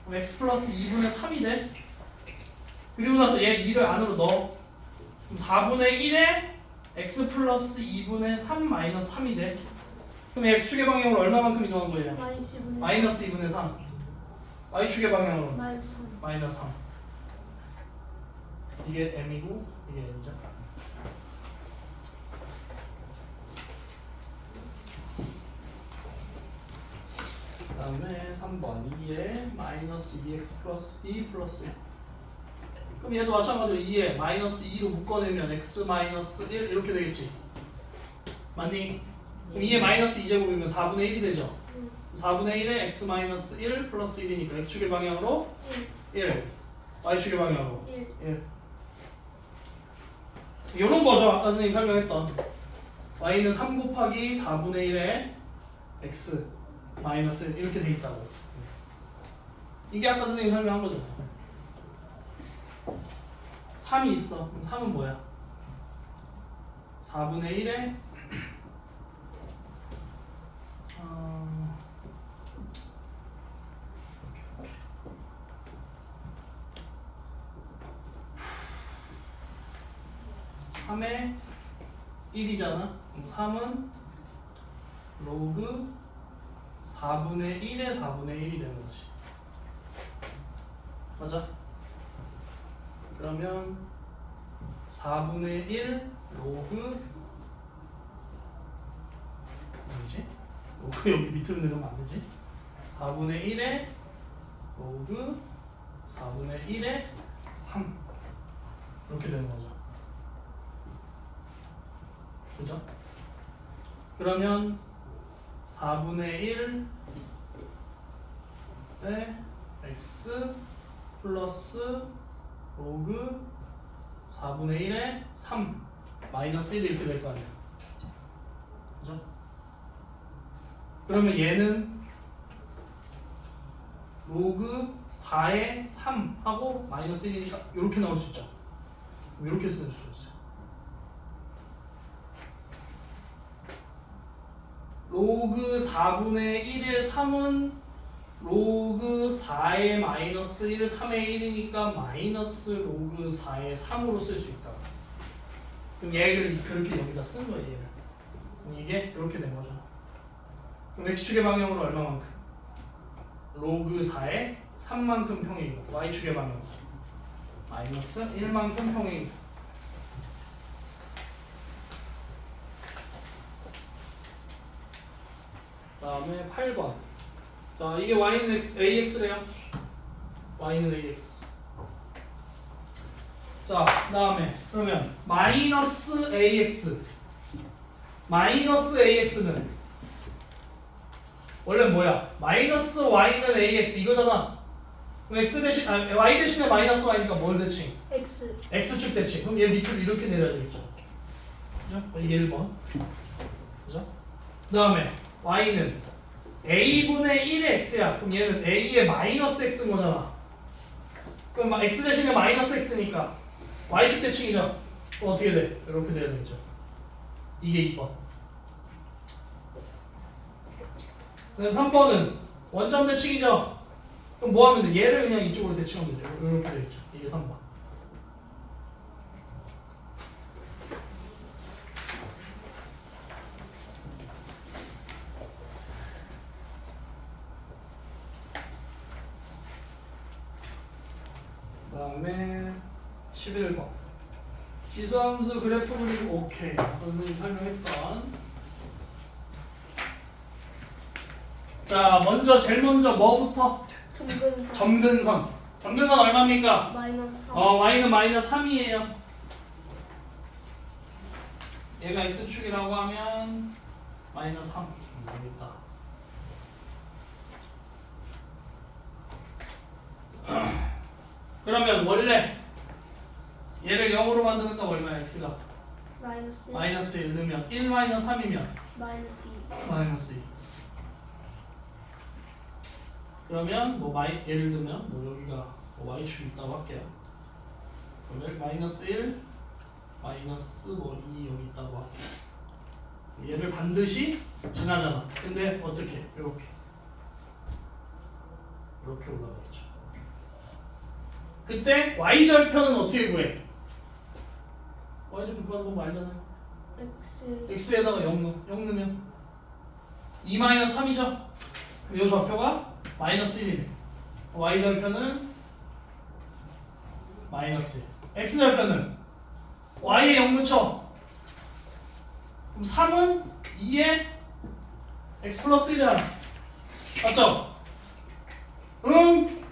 S1: 그럼 x 플러스 2분의 3이 돼. 그리고 나서 얘 2를 안으로 넣어. 그럼 4분의 1에 x 플러스 2분의 3 마이너스 3이 돼. 그럼 x축의 방향으로 얼마만큼 이동한 거예요? 마이너스 2분의 3. y축의 방향으로 마이너스 3. 이게 m이고 이게 n이죠. 그 다음에 3번 2에 마이너스 2x 플러스 2 플러스 1. 그럼 얘도 마찬가지로 2에 마이너스 2로 묶어내면 x 마이너스 1 이렇게 되겠지. 맞니? 그럼 2에 마이너스 2제곱이면 4분의 1이 되죠. 4분의 1에 x 마이너스 1 플러스 1이니까 x축의 방향으로 1, y축의 방향으로 1. 이런 거죠. 아까 선생님 설명했던 y는 3 곱하기 4분의 1에 x 마이너스 1 이렇게 돼 있다고. 이게 아까 선생님 설명한 거죠. 3이 있어. 그럼 3은 뭐야? 4분의 1에 3의 1이잖아. 그럼 3은 로그 4분의 1에 4분의 1이 되는 거지. 맞아? 그러면 4분의 1 로그 뭐지? 로그 여기 밑으로 내려오면 안 되지? 4분의 1에 로그 4분의 1에 3 이렇게 되는 거죠. 그죠? 그러면 4분의 1에 x 플러스 로그 4분의 1에 3 마이너스 1 이렇게 될 거 아니야. 그죠? 그러면 얘는 로그 4에 3 하고 마이너스 1이니까 이렇게 나올 수 있죠. 이렇게 쓸 수 있어요. 로그 4분의 1의 3은 로그 4의 마이너스 1, 3의 1이니까 마이너스 로그 4의 3으로 쓸 수 있다. 그럼 얘를 그렇게 여기다 쓴 거예요. 얘를. 그럼 이게 이렇게 된 거죠. 그럼 x축의 방향으로 얼마만큼? 로그 4의 3만큼 평행이고 y축의 방향으로 마이너스 1만큼 평행이고. 그 다음에 8번. 자, 이게 y는 ax래요. y는 ax. 자, 그 다음에 그러면 마이너스 ax는 원래 뭐야? 마이너스 y는 ax 이거잖아. 그럼 x 대신 y 대신에 마이너스 y니까 뭘 대칭?
S2: X.
S1: x축 대칭. 그럼 얘 밑으로 이렇게 내려야 되겠죠. 그죠? 이게 1번. 그죠? 그 다음에 y는 a분의 1의 x야. 그럼 얘는 a의 마이너스 x인 거잖아. 그럼 x 대신에 마이너스 x니까 y축 대칭이죠. 그럼 어떻게 돼? 이렇게 돼야 되겠죠. 이게 2번. 그다음 3번은 원점 대칭이죠. 그럼 뭐 하면 돼? 얘를 그냥 이쪽으로 대칭하면 되죠. 이렇게 되겠죠. 이게 3번. 그 다음에 11번 지수함수 그래프 그리고 오케이. 오늘 설명했던. 자, 제일 먼저 뭐부터?
S2: 점근선.
S1: 점근선. 점근선 얼마입니까?
S2: 마이너스 3.
S1: y는 마이너스 3이에요. 얘가 x축이라고 하면 마이너스 3. 여기 있다. 그러면 원래 얘를 0으로 만드니까 얼마야? x가
S2: 마이너스
S1: 마이너스 1 넣으면 1 마이너스 3이면
S2: 마이너스 2.
S1: 마이너스 2. 그러면 뭐 예를 들면 뭐 여기가 뭐 y축이 있다고 할게요. 그러면 마이너스 1 마이너스 뭐 2 여기 있다고 할게요. 얘를 반드시 지나잖아. 근데 어떻게? 이렇게 올라가겠죠. 그때 y절편은 어떻게 구해? y절편 구하는 거 알잖아요.
S2: X.
S1: x에다가 0 넣으면 2 마이너스 3이죠. 이 좌표가 마이너스 1이네. y절편은 마이너스 1. x절편은 y에 0 넣죠. 그럼 3은 2에 x 플러스 1이잖아. 맞죠? 응?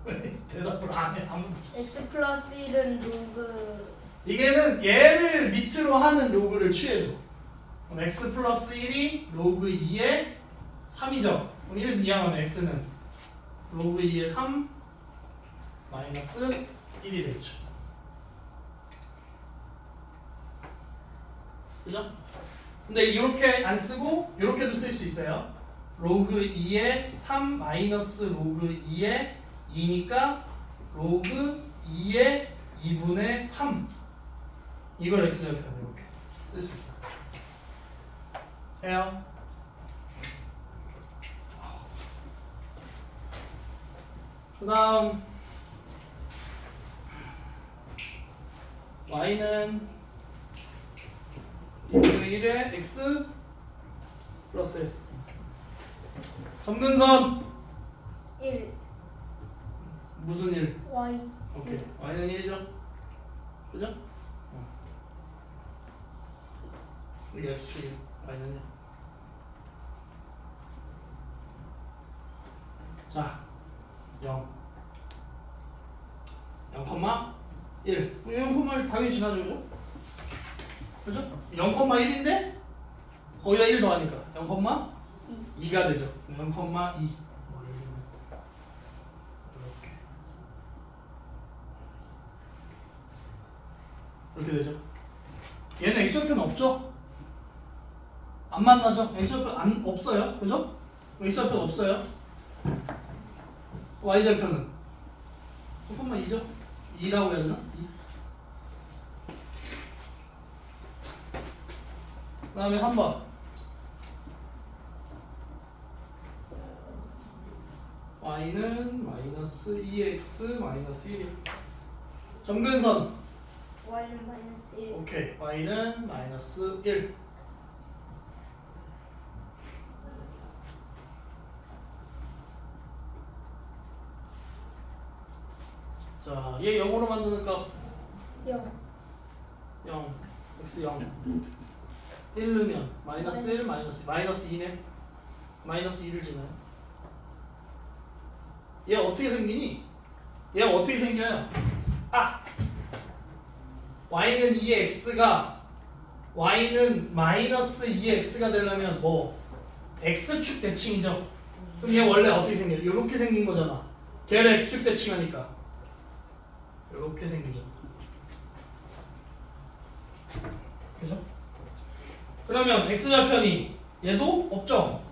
S1: 왜 대답을 안 해? 아무도.
S2: X 플러스 1은 로그.
S1: 이게는 얘를 밑으로 하는 로그를 취해줘. 그럼 x 플러스 1이 로그 2의 3이죠. 그럼 1 이항하면 x는 로그 2의 3 마이너스 1이 되죠. 그죠? 근데 이렇게 안 쓰고 이렇게도 쓸 수 있어요. 로그 2의 3 마이너스 로그 2의 2니까 로그 2의 2분의 3 이걸 x절편 이렇게 쓸 수 있다. 해요. 그 다음 y는 2분의 1에 x 플러스 1 점근선
S2: 1.
S1: 무슨 1?
S2: Y.
S1: 오케이. y는 1이죠. 그죠? 이게 x축이에요. y는 1. 자, 0 0,1 0,1 당연히 지나죠. 그죠? 그죠? 0,1인데 거기다 1 더하니까 0,2가 되죠. 0,2 이렇게 이렇게 되죠. 얘는 x좌표는 없죠? 안 만나죠? x좌표 안 없어요. 그죠? x좌표는 없어요. y좌표는 조금만 2죠? 2라고 해야 되나? 2. 그 다음에 3번 y는 마이너스 2x 마이너스 1이 점근선
S2: y는 마이너스 1
S1: 오케이 y는 마이너스 1 자, 얘 0으로 만드는 값
S2: 0
S1: 0 x 0 1 넣으면 마이너스 1 마이너스 2네 마이너스 2를 지나요. 얘 어떻게 생기니? 얘가 어떻게 생겨요? 아! y는 2x가 y는 마이너스 2x가 되려면 뭐 x축 대칭이죠. 그럼 얘 원래 어떻게 생겨요? 이렇게 생긴 거잖아. 걔를 x축 대칭하니까 이렇게 생기죠. 그죠? 그러면 x좌편이 얘도 없죠?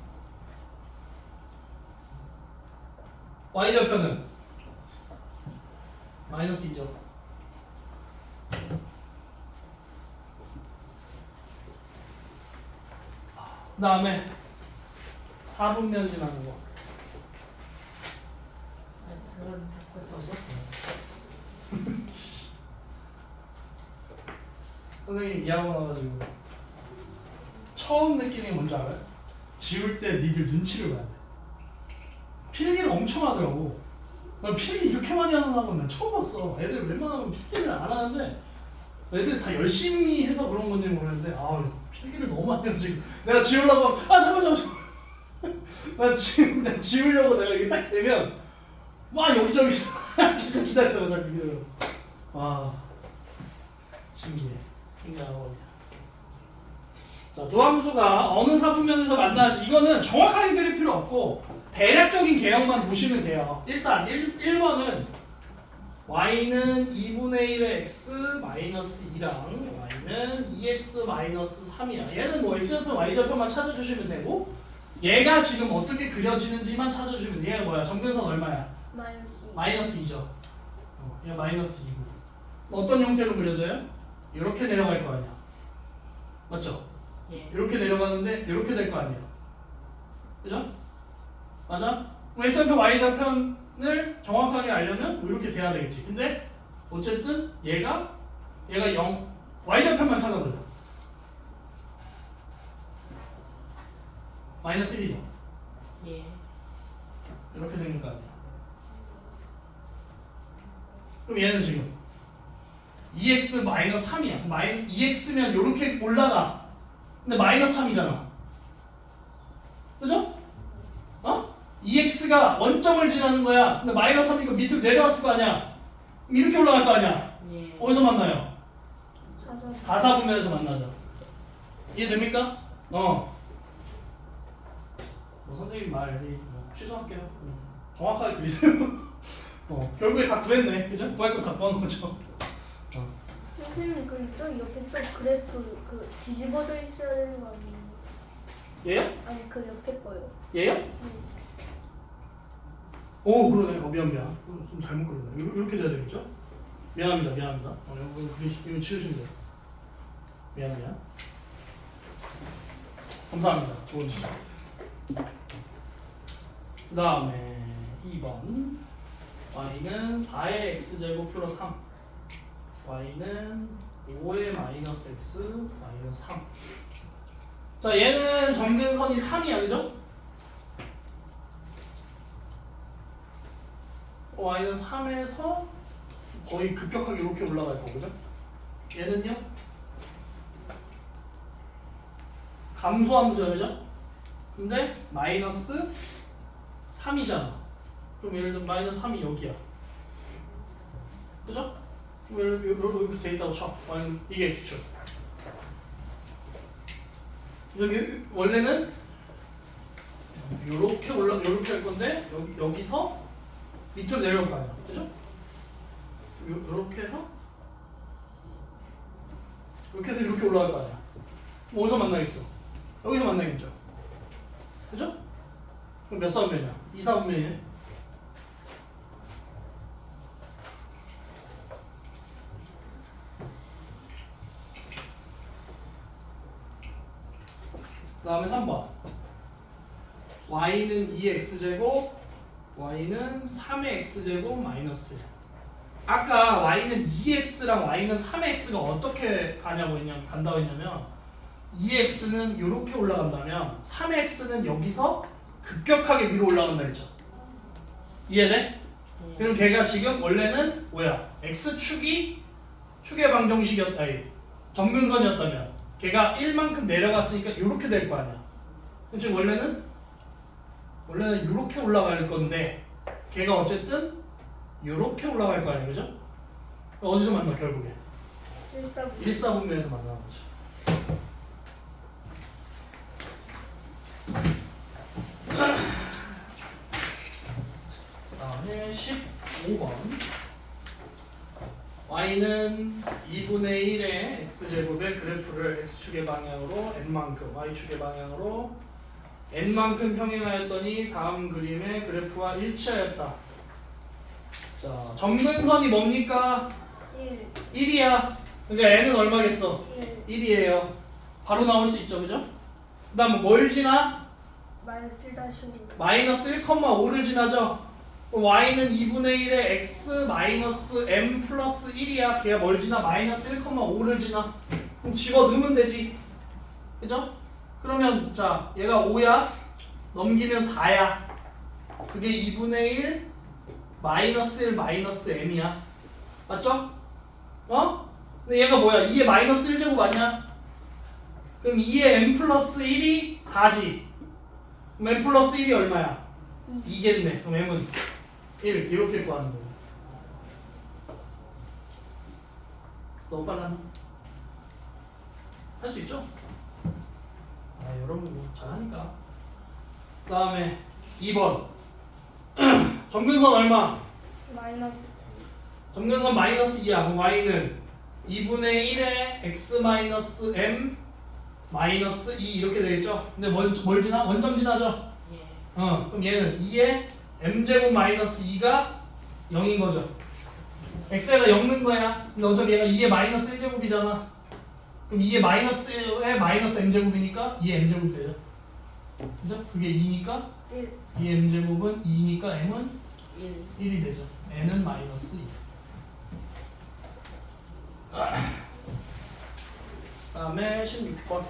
S1: y좌편은 마이너스 2죠. 그 다음에 4분면 지나는 거.
S3: 그건 자꾸 적었어.
S1: 선생님 이해하고 나가지고 처음 느끼는 게 뭔지 알아요? 지울 때 니들 눈치를 봐야 돼. 필기를 엄청 하더라고. 난 필기 이렇게 많이 하는 학원 난 처음 봤어. 애들 웬만하면 필기를 안 하는데 애들 다 열심히 해서 그런 건지 모르겠는데 아 필기를 너무 많이 해가지고 내가 지우려고 하면 아 잠깐만 나 지우려고 내가 이게 딱 되면 막 여기저기서 잠깐 기다리다가 잠깐 기다려. 와 신기해. 신기하고. 자, 두 함수가 어느 사분면에서 만나는지 이거는 정확하게 그릴 필요 없고 대략적인 개형만 보시면 돼요. 일단 1번은 y는 2분의 1의 x 마이너스 2랑 y는 2x 마이너스 3이야. 얘는 뭐 x좌표 y좌표만 찾아주시면 되고 얘가 지금 어떻게 그려지는지만 찾아주시면 돼. 얘가 뭐야? 점근선 얼마야?
S2: 마이너스 2
S1: 마이너스 2죠. 얘 마이너스 2고 어떤 형태로 그려져요? 이렇게 내려갈 거 아니야. 맞죠?
S3: 예.
S1: 이렇게 내려가는데 이렇게 될 거 아니야. 그죠? 맞아? x좌표 y좌편을 정확하게 알려면 뭐 이렇게 돼야 되겠지. 근데 어쨌든 얘가 0 y좌편만 찾아보자. 마이너스 1이죠.
S3: 예.
S1: 이렇게 생긴 거 아니야. 그럼 얘는 지금 2x 마이너스 3이야. 2x면 이렇게 올라가. 근데 마이너스 3이잖아. 그죠? 어? 2x가 원점을 지나는 거야. 근데 마이너스 3이니까 밑으로 내려왔을 거 아니야. 그럼 이렇게 올라갈 거 아니야.
S3: 예.
S1: 어디서 만나요?
S2: 4
S1: 4사분면에서 만나죠. 이해됩니까? 뭐 선생님 말 취소할게요. 정확하게 그리세요. 결국에 다 구했네. 그죠? 구할 거 다 구한 거죠.
S2: 선생님 그럼 저 옆에 저 그래프 그 뒤집어져 있어야 되는 거 아니에요?
S1: 얘요?
S2: 아니 그 옆에 거요.
S1: 얘요? 오 그러네. 미안. 좀 잘못 그렸네. 이렇게 돼야 되겠죠? 미안합니다. 이거 치우시면 돼요. 미안. 감사합니다. 좋은 지적. 그 다음에 2번 y는 4의 x제곱 플러스 3 y는 5의 마이너스 x 마이너스 3. 자 얘는 점근선이 3이야. 그죠? y는 3에서 거의 급격하게 이렇게 올라갈 거고 그죠? 얘는요? 감소함수야. 그죠? 근데 마이너스 3이잖아. 그럼 예를 들면 마이너스 3이 여기야. 그죠? 예를 들면 이렇게 돼 있다고 쳐. 이게 x축. 여기 원래는 이렇게 이렇게 할 건데 여기서 밑으로 내려올 거 아니야. 그죠? 이렇게 해서 이렇게 해서 이렇게 올라갈 거 아니야. 그럼 어디서 만나겠어? 여기서 만나겠죠. 그죠? 그럼 몇 사분면이야? 2사분면이네. 그 다음에 3번. y는 2x제곱, y는 3의 x제곱 마이너스 1. 아까 y는 2x랑 y는 3x가 어떻게 간다고 했냐면 2x는 이렇게 올라간다면 3x는 여기서 급격하게 위로 올라간다 했죠. 이해돼? 그럼 걔가 지금 원래는 뭐야? x축이 축의 정근선이었다면 걔가 1만큼 내려갔으니까 이렇게 될 거 아니야. 지금 원래는 이렇게 올라갈 건데 걔가 어쨌든 이렇게 올라갈 거 아니야, 그죠? 어디서 만나 결국에? 1사분면에서 만나는 거지. 그 다음에 15번. y는 2분의 1의 x제곱의 그래프를 x축의 방향으로 n만큼, y축의 방향으로 n만큼 평행하였더니 다음 그림의 그래프와 일치하였다. 자, 점근선이 뭡니까? 1이야. 그러니까 n은 얼마겠어? 1이에요. 바로 나올 수 있죠, 그죠? 그 다음 뭘 지나? 마이너스 1,5를 지나죠? y는 2분의 1의 x 마이너스 m 플러스 1이야. 걔가 뭘 지나? 마이너스 1,5를 지나. 그럼 집어 넣으면 되지. 그죠? 그러면 자 얘가 5야. 넘기면 4야. 그게 2분의 1 마이너스 1 마이너스 m이야. 맞죠? 근데 얘가 뭐야? 2의 마이너스 1제곱 아니야? 그럼 2의 m 플러스 1이 4지. 그럼 m 플러스 1이 얼마야? 2겠네. 그럼 m은 1 이렇게 구하는 거고. 너무 빨랐나? 할 수 있죠? 아 여러분 뭐 잘하니까. 그 다음에 2번 점근선 얼마? 점근선 마이너스 2야. 그럼 y는 2분의 1의 x 마이너스 m 마이너스 2 이렇게 되겠죠? 근데 뭘 지나? 원점 지나죠?
S3: 예.
S1: 그럼 얘는 2의 m제곱 마이너스 2가 0인 거죠. x가 0는 거야. 근데 어차피 얘가 2의 마이너스 1제곱이잖아. 그럼 2의 마이너스에 마이너스 m제곱이니까 2의 m제곱이 되죠. 그죠? 그게 2니까 2의 m제곱은 2니까 m은 1이 되죠. n은 마이너스 2. 다음에 16번.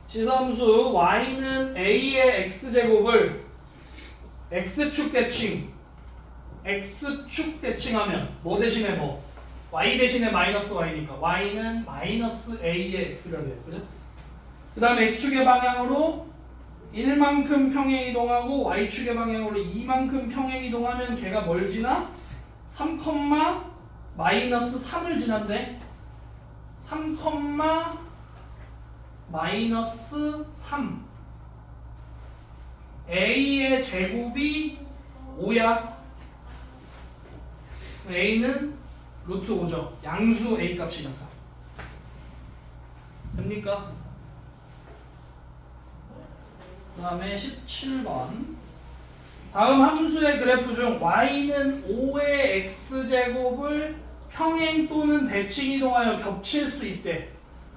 S1: 지수함수 y는 a의 x제곱을 x축 대칭하면 뭐 대신에 뭐? y 대신에 마이너스 y니까 y는 마이너스 a의 x가 돼요. 그죠? 그 다음에 x축의 방향으로 1만큼 평행 이동하고 y축의 방향으로 2만큼 평행 이동하면 걔가 뭘 지나? 3, 마이너스 3을 지난대. 3, 마이너스 3. a의 제곱이 5야. a는 루트 5죠. 양수 a 값이니까. 됩니까? 그 다음에 17번. 다음 함수의 그래프 중 y는 5의 x제곱을 평행 또는 대칭 이동하여 겹칠 수 있대.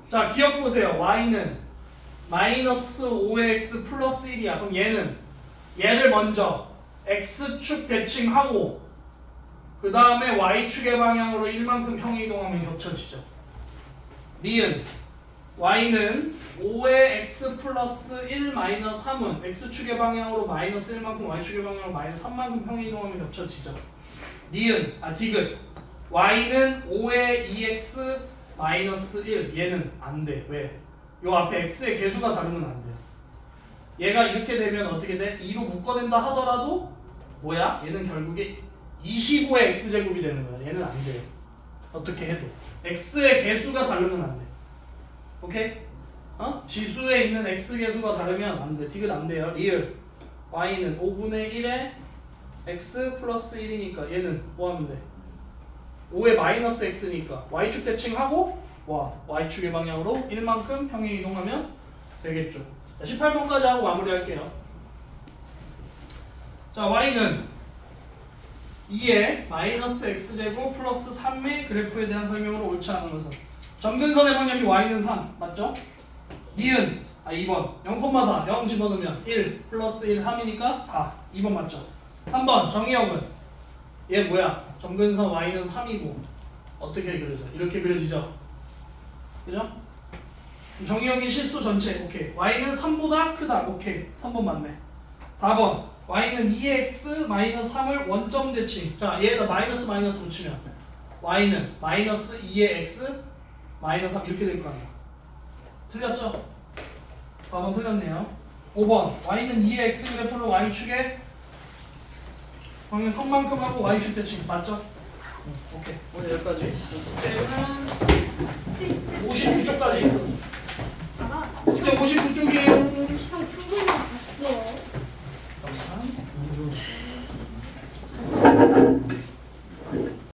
S1: 자, 기억 보세요. y는 마이너스 5의 x 플러스 1이야. 그럼 얘를 먼저 x축 대칭하고 그 다음에 y축의 방향으로 1만큼 평행 이동하면 겹쳐지죠. 니은 y는 5의 x 플러스 1 마이너스 3은 x축의 방향으로 마이너스 1만큼 y축의 방향으로 마이너스 3만큼 평행 이동하면 겹쳐지죠. 니은 디귿 y는 5의 2x 마이너스 1 얘는 안 돼. 왜? 요 앞에 x의 개수가 다르면 안 돼. 얘가 이렇게 되면 어떻게 돼? 2로 묶어낸다 하더라도 뭐야? 얘는 결국에 25의 x제곱이 되는 거야. 얘는 안 돼요. 어떻게 해도 x의 개수가 다르면 안 돼. 오케이? 지수에 있는 x 개수가 다르면 안 돼. 디귿 안 돼요. 리을 y는 5분의 1에 x 플러스 1이니까 얘는 뭐 하면 돼? 5의 마이너스 x니까 y축 대칭하고 y축의 방향으로 1만큼 평행 이동하면 되겠죠. 자, 18번까지 하고 마무리할게요. 자, y는 2의 마이너스 x제곱 플러스 3의 그래프에 대한 설명으로 옳지 않은 것은 점근선의 방향이 y는 3 맞죠? 니은 2번 0,4 0 집어넣으면 1 플러스 1 함이니까 4 2번 맞죠? 3번 정의역은 얘 뭐야? 점근선 y는 3이고 어떻게 그려져? 이렇게 그려지죠? 그죠? 정의역이 실수 전체 오케이 y는 3보다 크다 오케이 3번 맞네 4번 y는 2x 마이너스 3을 원점 대칭 자 얘에다 마이너스 붙이면 y는 마이너스 2의 x 마이너스 3 이렇게 될 거 아니야 틀렸죠? 4번 틀렸네요 5번 y는 2의 x 그래프를 y축에 방향 선만큼 하고 y축 대칭 맞죠? 오케이 오늘 여기까지 숙제는 59쪽까지
S2: 아,
S1: 숙제 59쪽이에요
S2: 형 충분히 봤어.
S1: 잠깐만